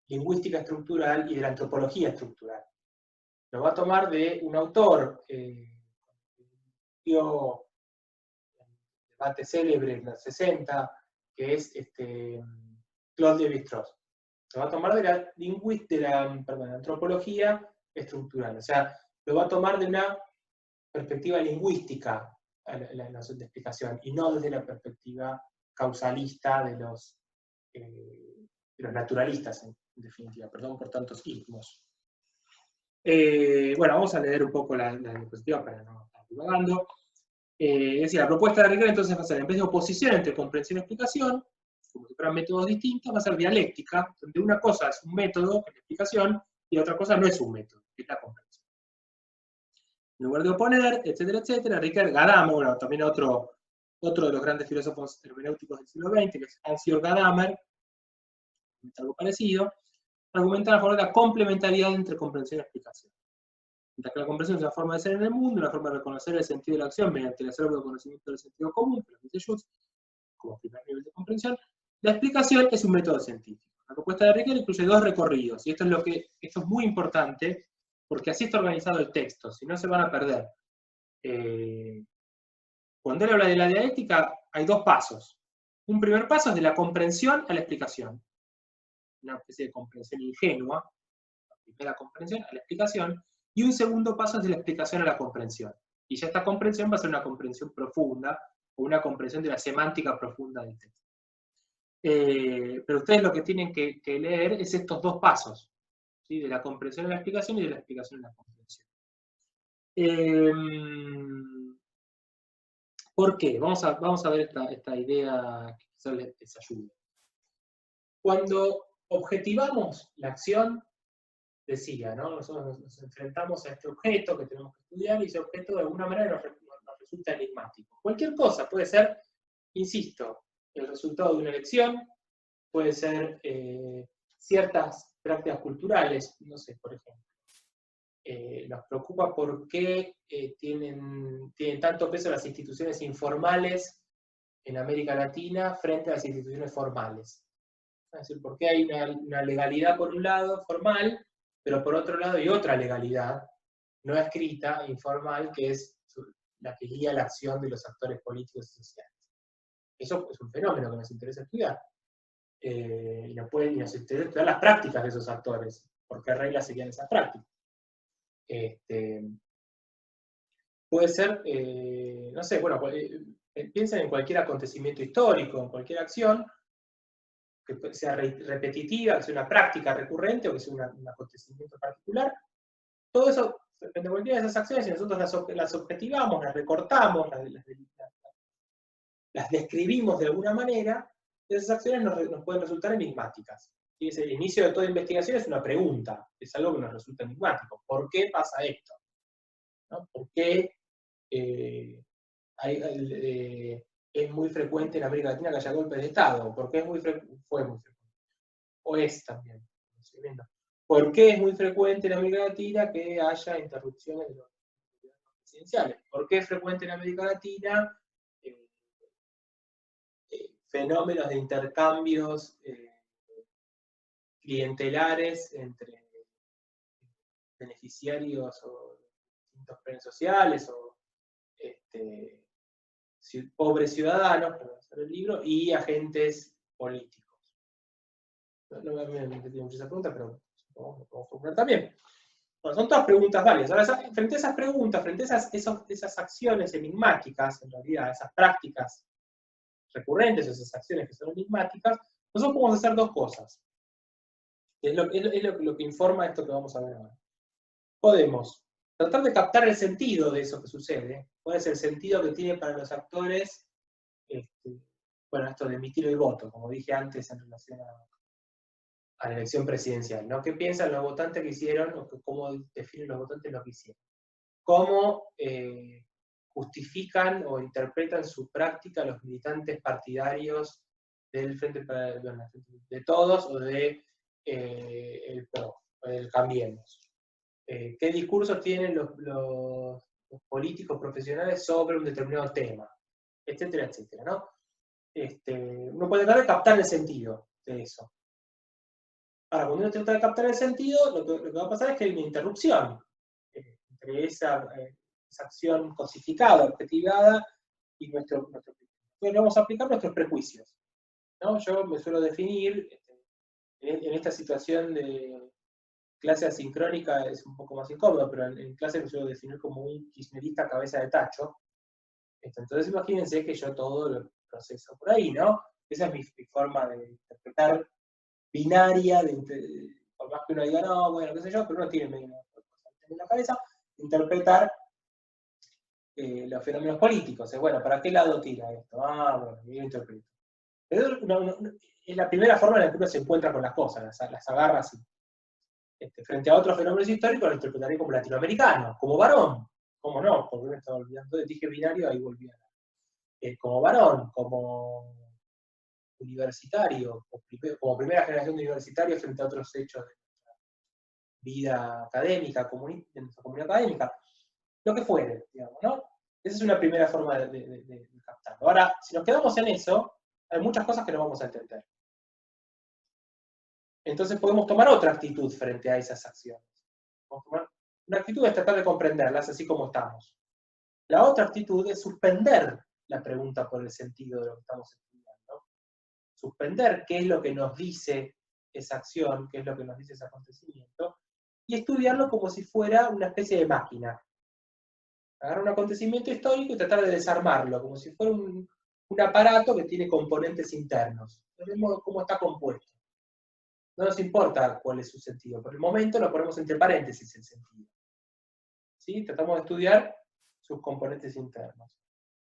lingüística estructural y de la antropología estructural. Lo va a tomar de un autor dio un debate célebre en los 60, que es Claude Lévi-Strauss. Lo va a tomar de la antropología estructural, o sea, lo va a tomar de una perspectiva lingüística la noción de explicación, y no desde la perspectiva causalista de los naturalistas, en definitiva. Perdón por tantos ismos. Bueno, vamos a leer un poco la diapositiva para no estar divagando. Es decir, la propuesta de Ricker entonces va a ser, en vez de oposición entre comprensión y explicación, como si fueran métodos distintos, va a ser dialéctica, donde una cosa es un método, que es la explicación, y otra cosa no es un método, que es la comprensión. En lugar de oponer, etcétera, etcétera, Ricker, Gadamer, bueno, también otro de los grandes filósofos hermenéuticos del siglo XX, que es Hans-Georg Gadamer, algo parecido, argumenta a favor de la complementariedad entre comprensión y explicación. Mientras que la comprensión es una forma de ser en el mundo, una forma de reconocer el sentido de la acción mediante el acervo de conocimiento del sentido común, que lo dice Schutz, como primer nivel de comprensión, la explicación es un método científico. La propuesta de Ricker incluye dos recorridos, y esto es muy importante, porque así está organizado el texto, si no se van a perder. Cuando él habla de la dialéctica, hay dos pasos. Un primer paso es de la comprensión a la explicación. Una especie de comprensión ingenua, la primera comprensión a la explicación, y un segundo paso es de la explicación a la comprensión. Y ya esta comprensión va a ser una comprensión profunda, o una comprensión de la semántica profunda del texto. Pero ustedes lo que tienen que leer es estos dos pasos, ¿sí? De la comprensión a la explicación y de la explicación a la comprensión. ¿Por qué? Vamos a ver esta idea que quizás les ayude. Cuando objetivamos la acción, decía, ¿no? Nosotros nos enfrentamos a este objeto que tenemos que estudiar y ese objeto de alguna manera nos resulta enigmático. Cualquier cosa puede ser, insisto, el resultado de una elección, puede ser ciertas prácticas culturales, no sé, por ejemplo. Nos preocupa por qué tienen tanto peso las instituciones informales en América Latina frente a las instituciones formales. Es decir, por qué hay una legalidad por un lado, formal, pero por otro lado hay otra legalidad no escrita, informal, que es la que guía la acción de los actores políticos y sociales. Eso es un fenómeno que nos interesa estudiar. Y nos interesa estudiar las prácticas de esos actores, por qué reglas seguían esas prácticas. Puede ser, no sé, bueno, piensen en cualquier acontecimiento histórico, en cualquier acción, que sea repetitiva, que sea una práctica recurrente o que sea un acontecimiento particular. Todo eso, depende de cualquiera de esas acciones, si nosotros las objetivamos, las recortamos, las describimos de alguna manera, esas acciones nos pueden resultar enigmáticas. Y el inicio de toda investigación es una pregunta, es algo que nos resulta enigmático. ¿Por qué pasa esto? ¿No? ¿Por qué es muy frecuente en América Latina que haya golpes de Estado? ¿Por qué fue muy frecuente? O es también. ¿Por qué es muy frecuente en América Latina que haya interrupciones de los gobiernos presidenciales? ¿Por qué es frecuente en América Latina fenómenos de intercambios clientelares entre beneficiarios o distintos planes sociales o pobres ciudadanos, para hacer el libro, y agentes políticos? No me metí mucho esa pregunta, pero lo podemos formular también. Bueno, son todas preguntas válidas. Ahora, frente a esas preguntas, frente a esas acciones enigmáticas, en realidad, esas prácticas recurrentes, esas acciones que son enigmáticas, nosotros podemos hacer dos cosas. Es lo que informa esto que vamos a ver ahora. Podemos tratar de captar el sentido de eso que sucede. ¿Cuál es el sentido que tiene para los actores bueno, esto de emitir el voto, como dije antes en relación a la elección presidencial, ¿no? ¿Qué piensan los votantes que hicieron, o cómo definen los votantes lo que hicieron? ¿Cómo justifican o interpretan su práctica los militantes partidarios del Frente de Todos o de el PRO, o del Cambiemos? ¿Qué discursos tienen los políticos profesionales sobre un determinado tema, etcétera, etcétera, ¿no? Uno puede tratar de captar el sentido de eso. Ahora, cuando uno trata de captar el sentido, lo que va a pasar es que hay una interrupción entre esa acción cosificada, objetivada, y nuestro Entonces vamos a aplicar nuestros prejuicios, ¿no? Yo me suelo definir, en esta situación de clase asincrónica es un poco más incómodo, pero en clase me suelo definir como un kirchnerista cabeza de tacho. Entonces imagínense que yo todo lo proceso por ahí, ¿no? Esa es mi forma de interpretar binaria, por más que uno diga, no, bueno, qué sé yo, pero uno tiene medio en la cabeza, interpretar los fenómenos políticos. Bueno, ¿para qué lado tira esto? Bueno, yo interpreto. Pero es la primera forma en la que uno se encuentra con las cosas, las agarra así. Frente a otros fenómenos históricos lo interpretaré como latinoamericano, como varón. ¿Cómo no? Porque me estaba olvidando, dije binario, ahí volví a como varón, como universitario, como primera generación de universitarios frente a otros hechos de nuestra vida académica, de nuestra comunidad académica, lo que fuere, digamos, ¿no? Esa es una primera forma de captarlo. Ahora, si nos quedamos en eso, hay muchas cosas que no vamos a entender. Entonces podemos tomar otra actitud frente a esas acciones. Una actitud es tratar de comprenderlas así como estamos. La otra actitud es suspender la pregunta por el sentido de lo que estamos estudiando. Suspender qué es lo que nos dice esa acción, qué es lo que nos dice ese acontecimiento, y estudiarlo como si fuera una especie de máquina. Agarrar un acontecimiento histórico y tratar de desarmarlo, como si fuera un aparato que tiene componentes internos. Vemos cómo está compuesto. No nos importa cuál es su sentido. Por el momento lo ponemos entre paréntesis el sentido. ¿Sí? Tratamos de estudiar sus componentes internos.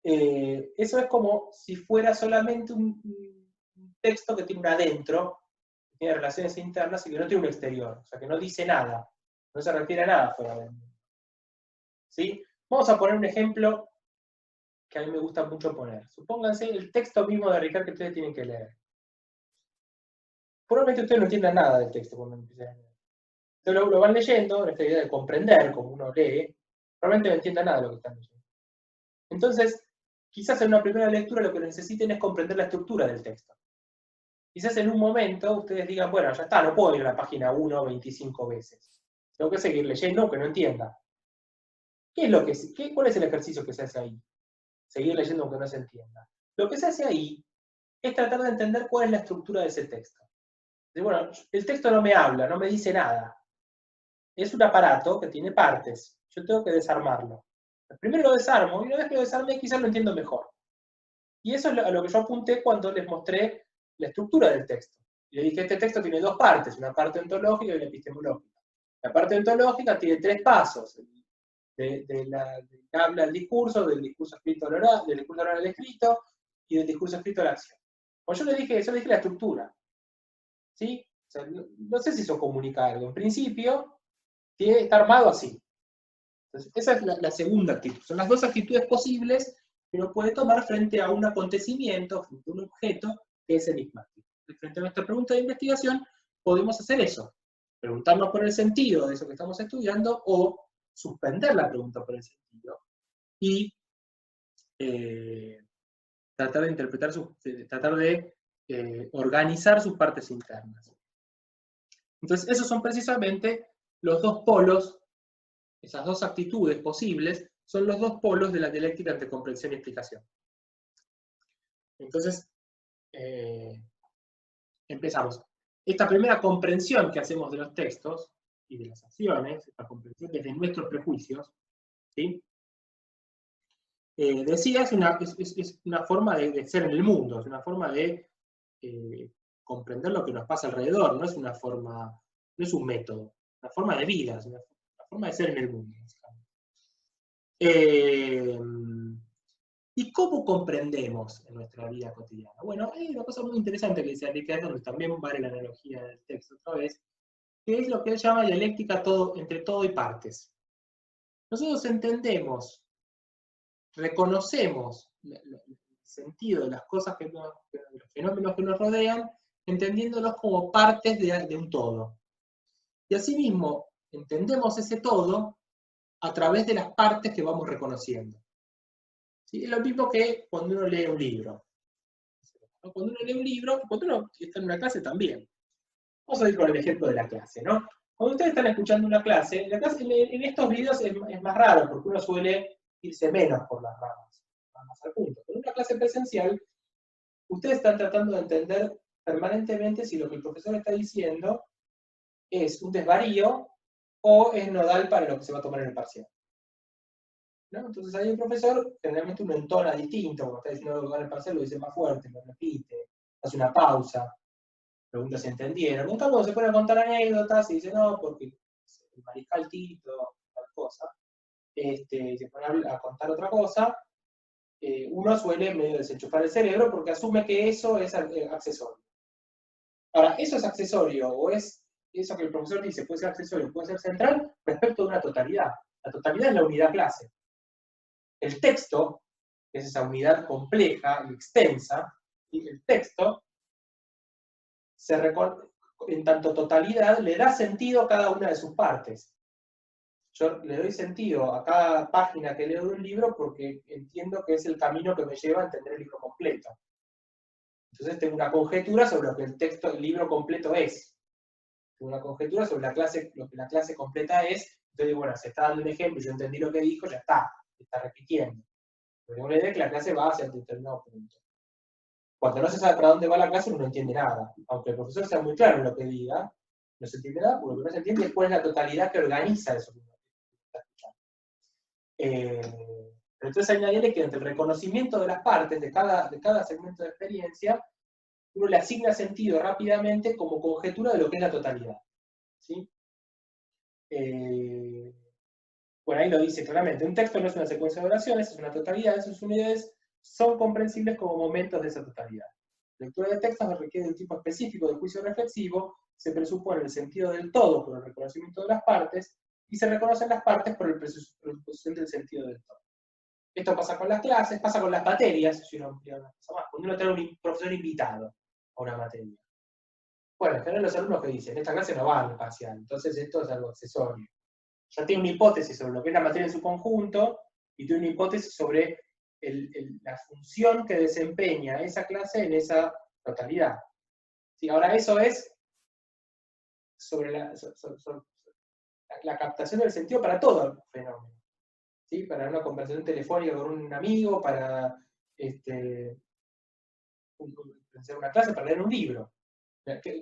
Eso es como si fuera solamente un texto que tiene un adentro, que tiene relaciones internas y que no tiene un exterior. O sea, que no dice nada. No se refiere a nada fuera del mundo. ¿Sí? Vamos a poner un ejemplo que a mí me gusta mucho poner. Supónganse el texto mismo de Ricard que ustedes tienen que leer. Probablemente ustedes no entiendan nada del texto cuando empiecen a leer. Entonces lo van leyendo, en esta idea de comprender, como uno lee, probablemente no entiendan nada de lo que están leyendo. Entonces, quizás en una primera lectura lo que necesiten es comprender la estructura del texto. Quizás en un momento ustedes digan, bueno, ya está, no puedo ir a la página 1 25 veces. Tengo que seguir leyendo aunque no entienda. ¿Cuál es el ejercicio que se hace ahí? Seguir leyendo aunque no se entienda. Lo que se hace ahí es tratar de entender cuál es la estructura de ese texto. Bueno, el texto no me habla, no me dice nada. Es un aparato que tiene partes. Yo tengo que desarmarlo. Primero lo desarmo, y una vez que lo desarmé quizás lo entiendo mejor. Y eso es a lo que yo apunté cuando les mostré la estructura del texto. Y le dije, este texto tiene dos partes, una parte ontológica y una epistemológica. La parte ontológica tiene 3 pasos. Del habla al discurso, del discurso escrito al oral, del discurso oral al escrito, y del discurso escrito a la acción. Pues yo le dije la estructura. ¿Sí? O sea, no sé si eso comunica algo. En principio, está armado así. Entonces, esa es la segunda actitud. Son las dos actitudes posibles que uno puede tomar frente a un acontecimiento, frente a un objeto que es enigmático. Frente a nuestra pregunta de investigación, podemos hacer eso. Preguntarnos por el sentido de eso que estamos estudiando o suspender la pregunta por el sentido y tratar de interpretar, tratar de organizar sus partes internas. Entonces, esos son precisamente los dos polos, esas dos actitudes posibles, son los dos polos de la dialéctica entre comprensión y explicación. Entonces, empezamos. Esta primera comprensión que hacemos de los textos y de las acciones, esta comprensión desde nuestros prejuicios, ¿sí? Decía, es una forma de ser en el mundo, es una forma de comprender lo que nos pasa alrededor, no es una forma, no es un método, es una forma de vida, es una forma de ser en el mundo. ¿Y cómo comprendemos en nuestra vida cotidiana? Bueno, hay una cosa muy interesante que dice Ricardo, donde también vale la analogía del texto otra vez, que es lo que él llama dialéctica entre todo y partes. Nosotros entendemos, reconocemos el sentido de las cosas, de los fenómenos que nos rodean, entendiéndolos como partes de un todo. Y asimismo, entendemos ese todo a través de las partes que vamos reconociendo. ¿Sí? Es lo mismo que cuando uno lee un libro. Cuando uno lee un libro, cuando uno está en una clase también. Vamos a ir con el ejemplo de la clase, ¿no? Cuando ustedes están escuchando una clase, en estos videos es más raro, porque uno suele irse menos por las ramas, más al punto. Pero en una clase presencial, ustedes están tratando de entender permanentemente si lo que el profesor está diciendo es un desvarío o es nodal para lo que se va a tomar en el parcial. ¿No? Entonces ahí el profesor, generalmente uno entona distinto, cuando está diciendo algo en el parcial lo dice más fuerte, lo repite, hace una pausa, pregunta si entendieron. Nunca cuando se pone a contar anécdotas y dice, no, porque el mariscal Tito, tal cosa, se pone a contar otra cosa, uno suele medio desenchufar el cerebro porque asume que eso es accesorio. Ahora, ¿eso es accesorio o es eso que el profesor dice puede ser accesorio, puede ser central respecto de una totalidad? La totalidad es la unidad clase. El texto, que es esa unidad compleja y extensa, y el texto en tanto totalidad le da sentido a cada una de sus partes. Yo le doy sentido a cada página que leo de un libro porque entiendo que es el camino que me lleva a entender el libro completo. Entonces tengo una conjetura sobre lo que el libro completo es. Tengo una conjetura sobre lo que la clase completa es. Entonces digo, bueno, se está dando un ejemplo, yo entendí lo que dijo, ya está repitiendo. Pero tengo la idea que la clase va hacia determinado punto. Cuando no se sabe para dónde va la clase, uno no entiende nada. Aunque el profesor sea muy claro en lo que diga, no se entiende nada, porque lo que no se entiende es cuál es la totalidad que organiza eso que uno está escuchando. Pero entonces añadirle que entre el reconocimiento de las partes de cada segmento de experiencia, uno le asigna sentido rápidamente como conjetura de lo que es la totalidad. ¿Sí? Bueno, ahí lo dice claramente. Un texto no es una secuencia de oraciones, es una totalidad, sus unidades son comprensibles como momentos de esa totalidad. La lectura de textos requiere de un tipo específico de juicio reflexivo, se presupone el sentido del todo por el reconocimiento de las partes, y se reconocen las partes por la presuposición del sentido del todo. Esto pasa con las clases, pasa con las materias, si uno amplía una cosa más, cuando uno trae un profesor invitado a una materia. Bueno, en general los alumnos que dicen, esta clase no va al parcial, entonces esto es algo accesorio. Ya tiene una hipótesis sobre lo que es la materia en su conjunto, y tiene una hipótesis sobre la función que desempeña esa clase en esa totalidad. ¿Sí? Ahora eso es sobre la captación del sentido para todo el fenómeno. ¿Sí? Para una conversación telefónica con un amigo, para hacer una clase, para leer un libro.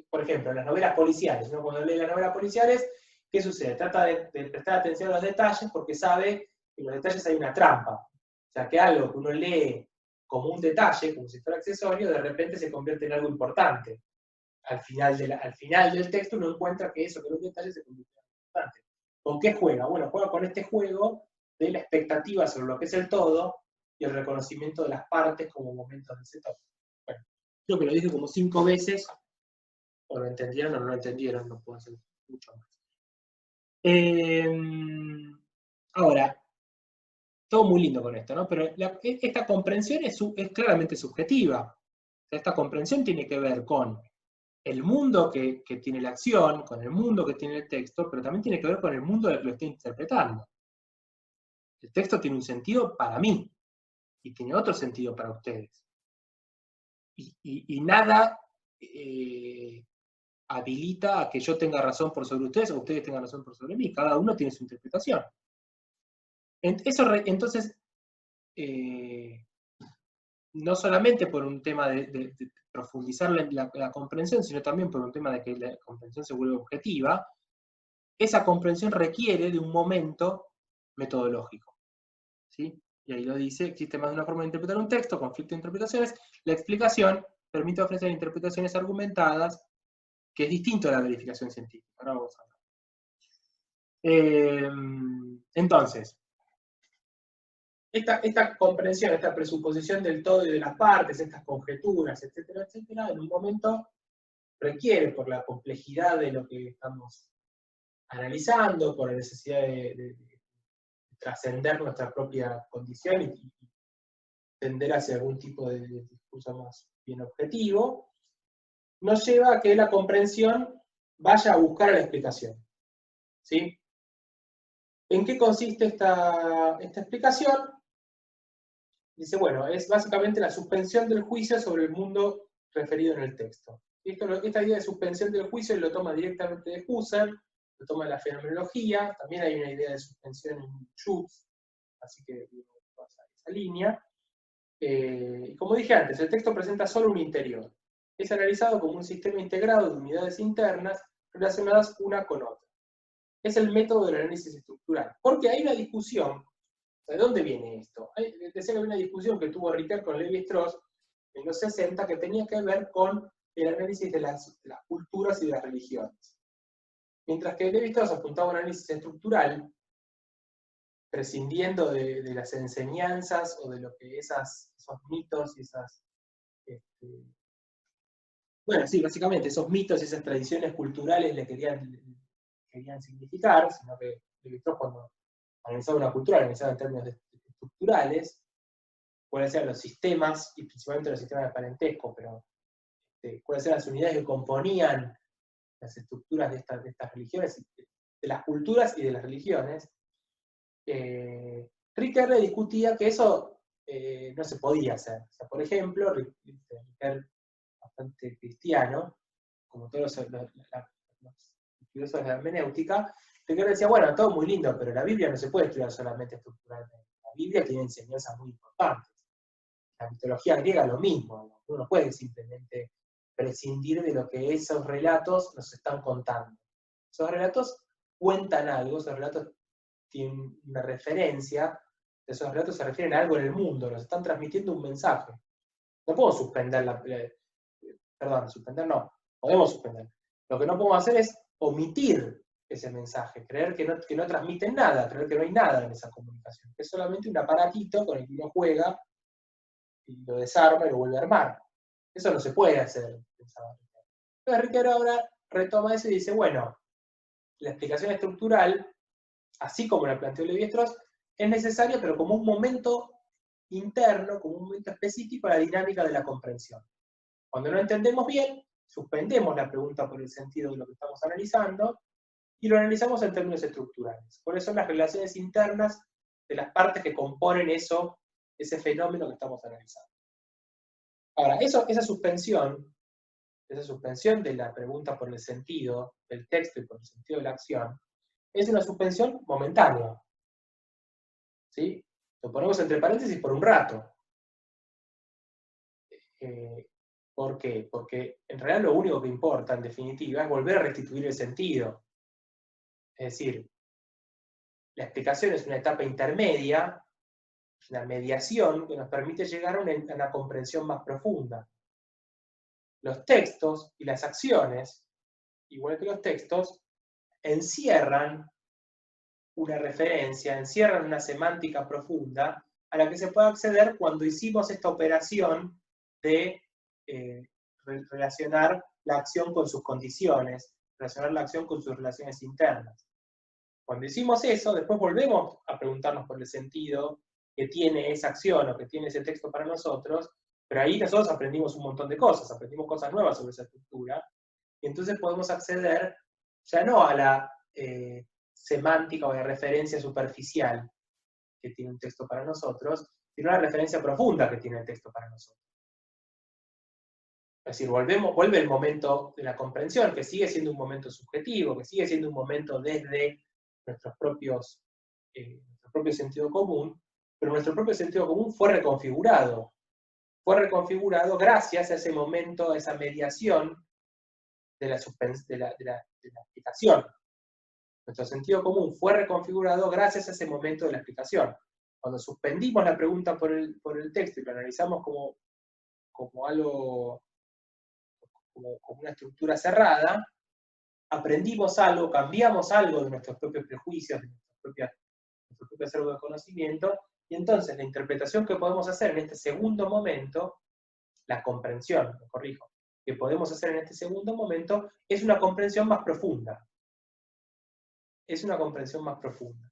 Por ejemplo, las novelas policiales. ¿No? Cuando lee las novelas policiales, ¿qué sucede? Trata de prestar atención a los detalles porque sabe que en los detalles hay una trampa. O sea, que algo que uno lee como un detalle, como si fuera accesorio, de repente se convierte en algo importante. Al final del texto uno encuentra que eso, que los detalles se convierte en algo importante. ¿Con qué juega? Bueno, juega con este juego de la expectativa sobre lo que es el todo y el reconocimiento de las partes como momentos de ese todo. Bueno, creo que lo dije como 5 veces, o lo entendieron o no lo entendieron, no puedo hacer mucho más. Ahora, todo muy lindo con esto, ¿no? Pero esta comprensión es claramente subjetiva. Esta comprensión tiene que ver con el mundo que tiene la acción, con el mundo que tiene el texto, pero también tiene que ver con el mundo del que lo estoy interpretando. El texto tiene un sentido para mí, y tiene otro sentido para ustedes. Y nada habilita a que yo tenga razón por sobre ustedes o ustedes tengan razón por sobre mí. Cada uno tiene su interpretación. Entonces, no solamente por un tema de profundizar la comprensión, sino también por un tema de que la comprensión se vuelve objetiva, esa comprensión requiere de un momento metodológico. ¿Sí? Y ahí lo dice, existe más de una forma de interpretar un texto, conflicto de interpretaciones, la explicación permite ofrecer interpretaciones argumentadas, que es distinto a la verificación científica. Ahora vamos a ver. Entonces, esta comprensión, esta presuposición del todo y de las partes, estas conjeturas, etcétera, etcétera, en un momento requiere, por la complejidad de lo que estamos analizando, por la necesidad de trascender nuestra propia condición y tender hacia algún tipo de discurso más bien objetivo, nos lleva a que la comprensión vaya a buscar a la explicación. ¿Sí? ¿En qué consiste esta explicación? Dice, bueno, es básicamente la suspensión del juicio sobre el mundo referido en el texto. Esta idea de suspensión del juicio lo toma directamente de Husserl, lo toma de la fenomenología, también hay una idea de suspensión en Schutz, así que pasa esa línea. Y como dije antes, el texto presenta solo un interior. Es analizado como un sistema integrado de unidades internas relacionadas una con otra. Es el método del análisis estructural. Porque hay una discusión. ¿De dónde viene esto? Decía que había una discusión que tuvo Ritter con Levi-Strauss en los 60 que tenía que ver con el análisis de las culturas y de las religiones. Mientras que Levi-Strauss apuntaba a un análisis estructural, prescindiendo de las enseñanzas o de lo que esos mitos y esas... bueno, sí, básicamente esos mitos y esas tradiciones culturales le querían significar, sino que Levi-Strauss cuando analizaba una cultura, analizaba en términos estructurales, cuáles eran los sistemas, y principalmente los sistemas de parentesco, pero cuáles eran las unidades que componían las estructuras de estas religiones, de las culturas y de las religiones. Ritter discutía que eso no se podía hacer. O sea, por ejemplo, Ritter, bastante cristiano, como todos los estudiosos de la hermenéutica, Ritter decía, bueno, todo muy lindo, pero la Biblia no se puede estudiar solamente estructuralmente. La Biblia tiene enseñanzas muy importantes. La mitología griega lo mismo, uno no puede simplemente prescindir de lo que esos relatos nos están contando. Esos relatos cuentan algo, esos relatos tienen una referencia, esos relatos se refieren a algo en el mundo, nos están transmitiendo un mensaje. No podemos podemos suspender. Lo que no podemos hacer es omitir ese mensaje, creer que no transmiten nada, creer que no hay nada en esa comunicación, que es solamente un aparatito con el que uno juega y lo desarma y lo vuelve a armar. Eso no se puede hacer, pensaba Ritter. Entonces Ritter ahora retoma eso y dice, bueno, la explicación estructural, así como la planteó Levi-Strauss, es necesaria, pero como un momento interno, como un momento específico a la dinámica de la comprensión. Cuando no entendemos bien, suspendemos la pregunta por el sentido de lo que estamos analizando y lo analizamos en términos estructurales. ¿Cuáles son las relaciones internas de las partes que componen ese fenómeno que estamos analizando? Ahora, esa suspensión de la pregunta por el sentido del texto y por el sentido de la acción, es una suspensión momentánea. ¿Sí? Lo ponemos entre paréntesis por un rato. ¿Por qué? Porque en realidad lo único que importa, en definitiva, es volver a restituir el sentido. Es decir, la explicación es una etapa intermedia, una mediación que nos permite llegar a una comprensión más profunda. Los textos y las acciones, igual que los textos, encierran una referencia, encierran una semántica profunda a la que se puede acceder cuando hicimos esta operación de relacionar la acción con sus condiciones, relacionar la acción con sus relaciones internas. Cuando hicimos eso, después volvemos a preguntarnos por el sentido que tiene esa acción o que tiene ese texto para nosotros, pero ahí nosotros aprendimos un montón de cosas, aprendimos cosas nuevas sobre esa estructura, y entonces podemos acceder ya no a la semántica o de referencia superficial que tiene un texto para nosotros, sino a la referencia profunda que tiene el texto para nosotros. Es decir, vuelve el momento de la comprensión, que sigue siendo un momento subjetivo, que sigue siendo un momento desde nuestro propio sentido común, pero nuestro propio sentido común fue reconfigurado. Fue reconfigurado gracias a ese momento, a esa mediación de la explicación. Nuestro sentido común fue reconfigurado gracias a ese momento de la explicación. Cuando suspendimos la pregunta por el texto y lo analizamos como algo, como una estructura cerrada, aprendimos algo, cambiamos algo de nuestros propios prejuicios, de nuestro propio acervo de conocimiento, y entonces la interpretación que podemos hacer en este segundo momento, la comprensión, me corrijo, que podemos hacer en este segundo momento, es una comprensión más profunda. Es una comprensión más profunda.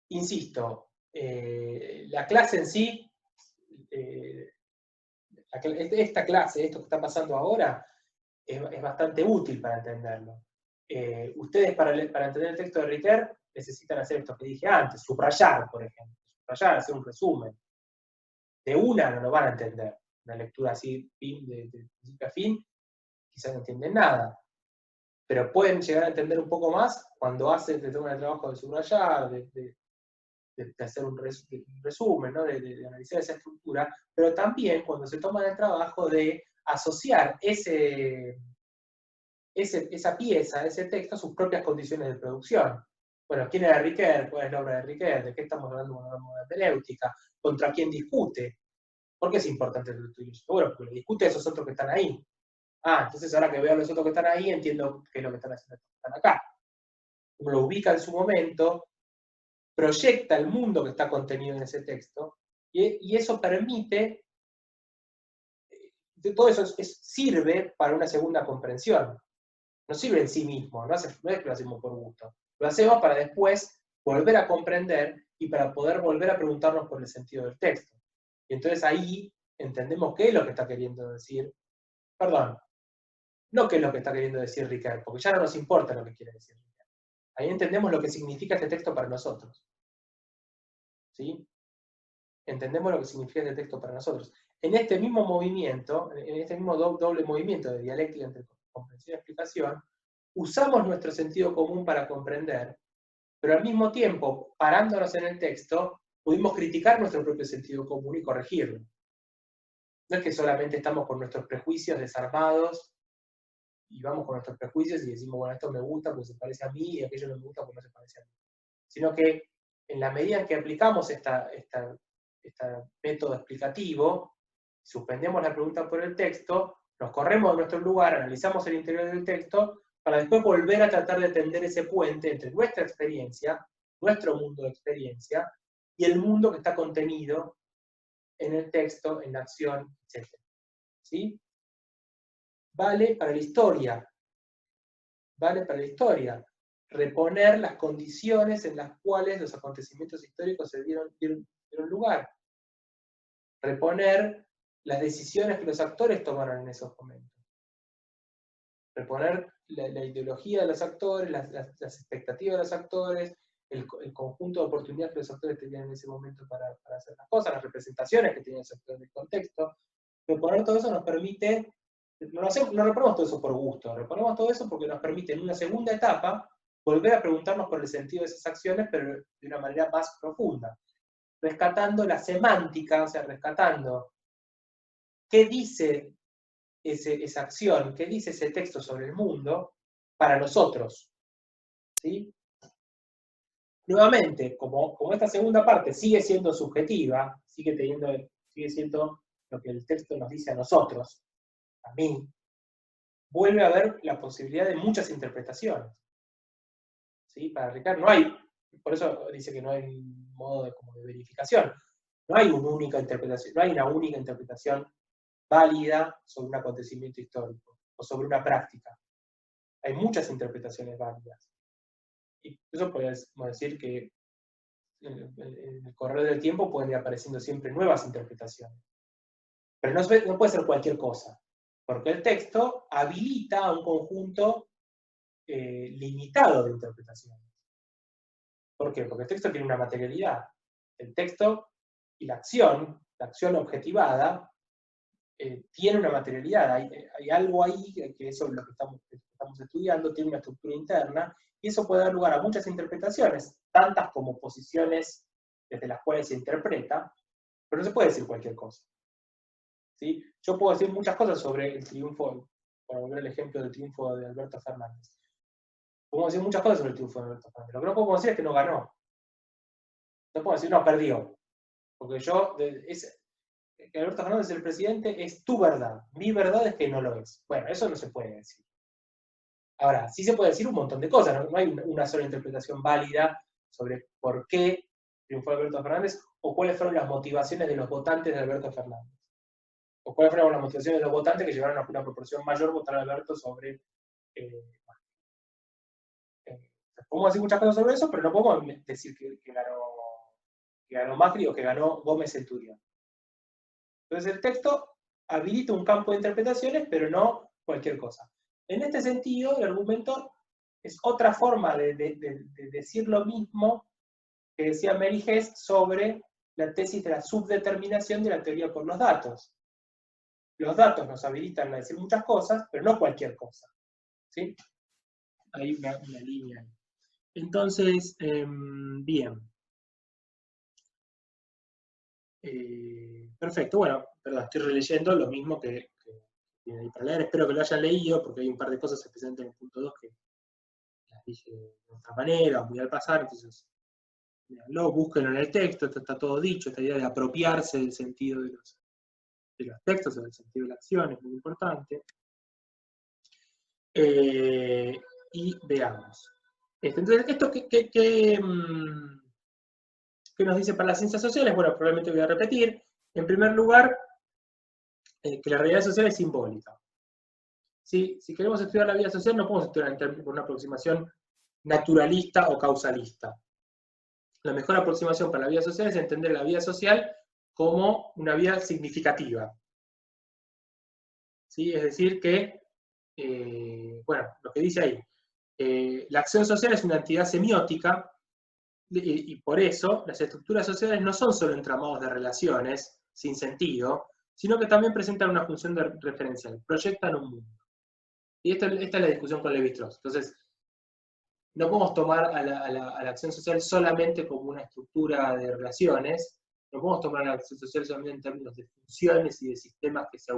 Insisto, la clase en sí, esta clase, esto que está pasando ahora, es bastante útil para entenderlo. ustedes para entender el texto de Ricoeur necesitan hacer esto que dije antes, subrayar, por ejemplo. Subrayar, hacer un resumen. De una no lo van a entender. Una lectura así, de principio a fin, quizás no entienden nada. Pero pueden llegar a entender un poco más cuando te toman el trabajo de subrayar, de hacer un resumen, ¿no? de analizar esa estructura, pero también cuando se toman el trabajo de asociar esa pieza, ese texto, a sus propias condiciones de producción. Bueno, ¿quién era Ricoeur? ¿Cuál es la obra de Ricoeur? ¿De qué estamos hablando cuando hablamos de hermenéutica? ¿Contra quién discute? ¿Por qué es importante el estudio? Bueno, porque lo discute a esos otros que están ahí. Ah, entonces ahora que veo a los otros que están ahí, entiendo qué es lo que están haciendo, están acá. Uno lo ubica en su momento, proyecta el mundo que está contenido en ese texto, y eso permite, todo eso sirve para una segunda comprensión. No sirve en sí mismo, no es que lo hacemos por gusto. Lo hacemos para después volver a comprender y para poder volver a preguntarnos por el sentido del texto. Y entonces ahí entendemos qué es lo que está queriendo decir, perdón, no qué es lo que está queriendo decir Ricoeur, porque ya no nos importa lo que quiere decir Ricoeur. Ahí entendemos lo que significa este texto para nosotros. ¿Sí? Entendemos lo que significa este texto para nosotros. En este mismo movimiento, en este mismo doble movimiento de dialéctica entre comprensión y explicación, usamos nuestro sentido común para comprender, pero al mismo tiempo, parándonos en el texto, pudimos criticar nuestro propio sentido común y corregirlo. No es que solamente estamos con nuestros prejuicios desarmados y vamos con nuestros prejuicios y decimos, bueno, esto me gusta porque se parece a mí y aquello no me gusta porque no se parece a mí. Sino que en la medida en que aplicamos este método explicativo, suspendemos la pregunta por el texto, nos corremos de nuestro lugar, analizamos el interior del texto, para después volver a tratar de tender ese puente entre nuestra experiencia, nuestro mundo de experiencia, y el mundo que está contenido en el texto, en la acción, etc. ¿Sí? Vale para la historia. Vale para la historia. Reponer las condiciones en las cuales los acontecimientos históricos se dieron lugar. Reponer las decisiones que los actores tomaron en esos momentos. Reponer la ideología de los actores, las expectativas de los actores, el conjunto de oportunidades que los actores tenían en ese momento para hacer las cosas, las representaciones que tenían los actores en el contexto. Reponer todo eso nos permite, no reponemos todo eso por gusto, reponemos todo eso porque nos permite en una segunda etapa volver a preguntarnos por el sentido de esas acciones, pero de una manera más profunda, rescatando la semántica, o sea, rescatando qué dice esa acción, qué dice ese texto sobre el mundo para nosotros. ¿Sí? Nuevamente, como esta segunda parte sigue siendo subjetiva, sigue siendo lo que el texto nos dice a nosotros, a mí, vuelve a haber la posibilidad de muchas interpretaciones. ¿Sí? Para Ricoeur no hay, por eso dice que no hay un modo de verificación, no hay una única interpretación, no hay una única interpretación válida sobre un acontecimiento histórico o sobre una práctica. Hay muchas interpretaciones válidas. Y eso podemos decir que en el correr del tiempo pueden ir apareciendo siempre nuevas interpretaciones. Pero no puede ser cualquier cosa, porque el texto habilita un conjunto limitado de interpretaciones. ¿Por qué? Porque el texto tiene una materialidad. El texto y la acción objetivada, tiene una materialidad. Hay algo ahí, que eso es lo que estamos estudiando, tiene una estructura interna, y eso puede dar lugar a muchas interpretaciones, tantas como posiciones desde las cuales se interpreta, pero no se puede decir cualquier cosa. ¿Sí? Yo puedo decir muchas cosas sobre el triunfo, para volver al ejemplo del triunfo de Alberto Fernández. Podemos decir muchas cosas sobre el triunfo de Alberto Fernández. Lo que no podemos decir es que no ganó. No puedo decir, no, perdió. Porque que Alberto Fernández es el presidente, es tu verdad. Mi verdad es que no lo es. Bueno, eso no se puede decir. Ahora, sí se puede decir un montón de cosas, no hay una sola interpretación válida sobre por qué triunfó Alberto Fernández o cuáles fueron las motivaciones de los votantes de Alberto Fernández. O cuáles fueron las motivaciones de los votantes que llevaron a una proporción mayor votar a Alberto sobre podemos decir muchas cosas sobre eso, pero no podemos decir que ganó Macri o que ganó Gómez Centurión. Entonces el texto habilita un campo de interpretaciones, pero no cualquier cosa. En este sentido, el argumento es otra forma de decir lo mismo que decía Mary Hess sobre la tesis de la subdeterminación de la teoría por los datos. Los datos nos habilitan a decir muchas cosas, pero no cualquier cosa. ¿Sí? Hay una línea. Entonces, bien. Perfecto, bueno, perdón, estoy releyendo lo mismo que tiene ahí para leer. Espero que lo hayan leído, porque hay un par de cosas, especialmente en el punto 2, que las dije de otra manera, muy al pasar, entonces, léanlo, búsquenlo en el texto, está todo dicho, esta idea de apropiarse del sentido de los textos, o del sentido de la acción, es muy importante. Y veamos. Entonces, ¿esto qué nos dice para las ciencias sociales? Bueno, probablemente voy a repetir. En primer lugar, que la realidad social es simbólica. ¿Sí? Si queremos estudiar la vida social, no podemos estudiar por una aproximación naturalista o causalista. La mejor aproximación para la vida social es entender la vida social como una vida significativa. ¿Sí? Es decir, que, bueno, lo que dice ahí, la acción social es una entidad semiótica, y por eso las estructuras sociales no son solo entramados de relaciones sin sentido, sino que también presentan una función referencial, proyectan un mundo. Y esta es la discusión con Lévi-Strauss. Entonces, no podemos tomar a la acción social solamente como una estructura de relaciones, no podemos tomar a la acción social solamente en términos de funciones y de sistemas que se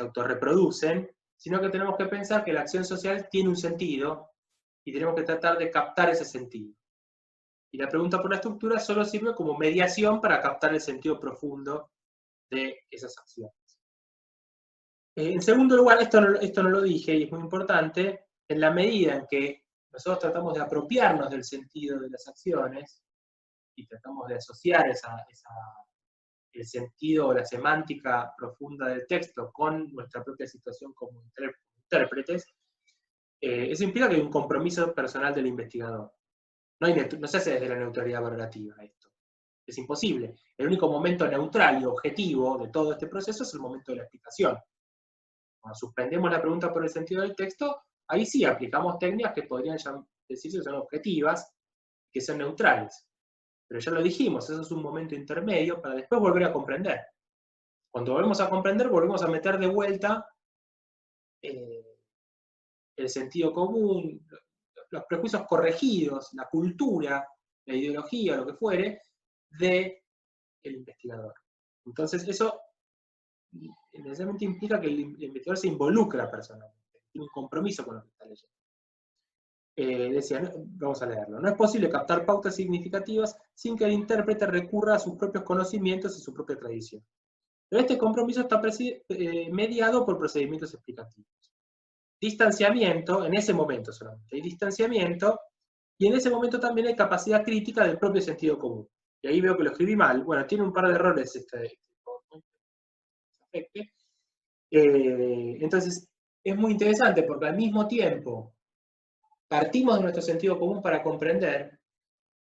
autorreproducen, sino que tenemos que pensar que la acción social tiene un sentido y tenemos que tratar de captar ese sentido. Y la pregunta por la estructura solo sirve como mediación para captar el sentido profundo de esas acciones. En segundo lugar, esto no lo dije y es muy importante, en la medida en que nosotros tratamos de apropiarnos del sentido de las acciones y tratamos de asociar el sentido o la semántica profunda del texto con nuestra propia situación como intérpretes, eso implica que hay un compromiso personal del investigador. No se hace desde la neutralidad valorativa esto. Es imposible. El único momento neutral y objetivo de todo este proceso es el momento de la explicación. Cuando suspendemos la pregunta por el sentido del texto, ahí sí aplicamos técnicas que podrían decirse que son objetivas, que son neutrales. Pero ya lo dijimos, eso es un momento intermedio para después volver a comprender. Cuando volvemos a comprender, volvemos a meter de vuelta el sentido común, los prejuicios corregidos, la cultura, la ideología, lo que fuere, del investigador. Entonces eso necesariamente implica que el investigador se involucra personalmente, tiene un compromiso con lo que está leyendo. Decía, vamos a leerlo, no es posible captar pautas significativas sin que el intérprete recurra a sus propios conocimientos y su propia tradición. Pero este compromiso está mediado por procedimientos explicativos. Distanciamiento, en ese momento solamente, hay distanciamiento, y en ese momento también hay capacidad crítica del propio sentido común. Y ahí veo que lo escribí mal, bueno, tiene un par de errores entonces, es muy interesante porque al mismo tiempo partimos de nuestro sentido común para comprender,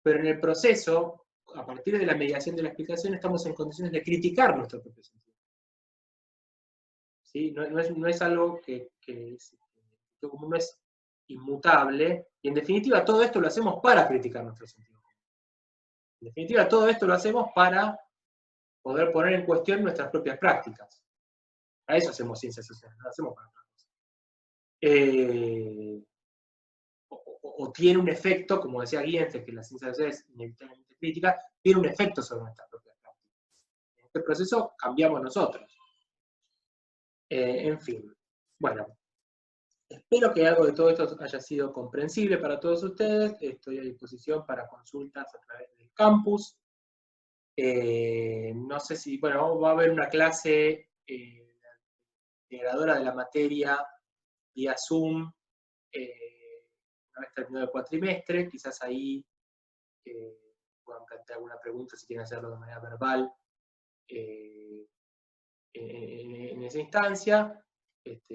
pero en el proceso, a partir de la mediación de la explicación, estamos en condiciones de criticar nuestro propio sentido. ¿Sí? No es algo que como no es inmutable, y en definitiva todo esto lo hacemos para criticar nuestro sentido común. En definitiva todo esto lo hacemos para poder poner en cuestión nuestras propias prácticas. A eso hacemos ciencias sociales, no lo hacemos para otra cosa. O tiene un efecto, como decía Gienfeld, que la ciencia social es inevitablemente crítica, tiene un efecto sobre nuestras propias prácticas. En este proceso cambiamos nosotros. En fin, bueno, espero que algo de todo esto haya sido comprensible para todos ustedes. Estoy a disposición para consultas a través del campus. No sé si, bueno, va a haber una clase integradora de la materia vía Zoom, una vez terminado el cuatrimestre, quizás ahí puedan plantear alguna pregunta si quieren hacerlo de manera verbal en esa instancia.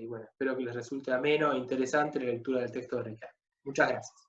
Bueno, espero que les resulte ameno e interesante la lectura del texto de Ricardo. Muchas gracias.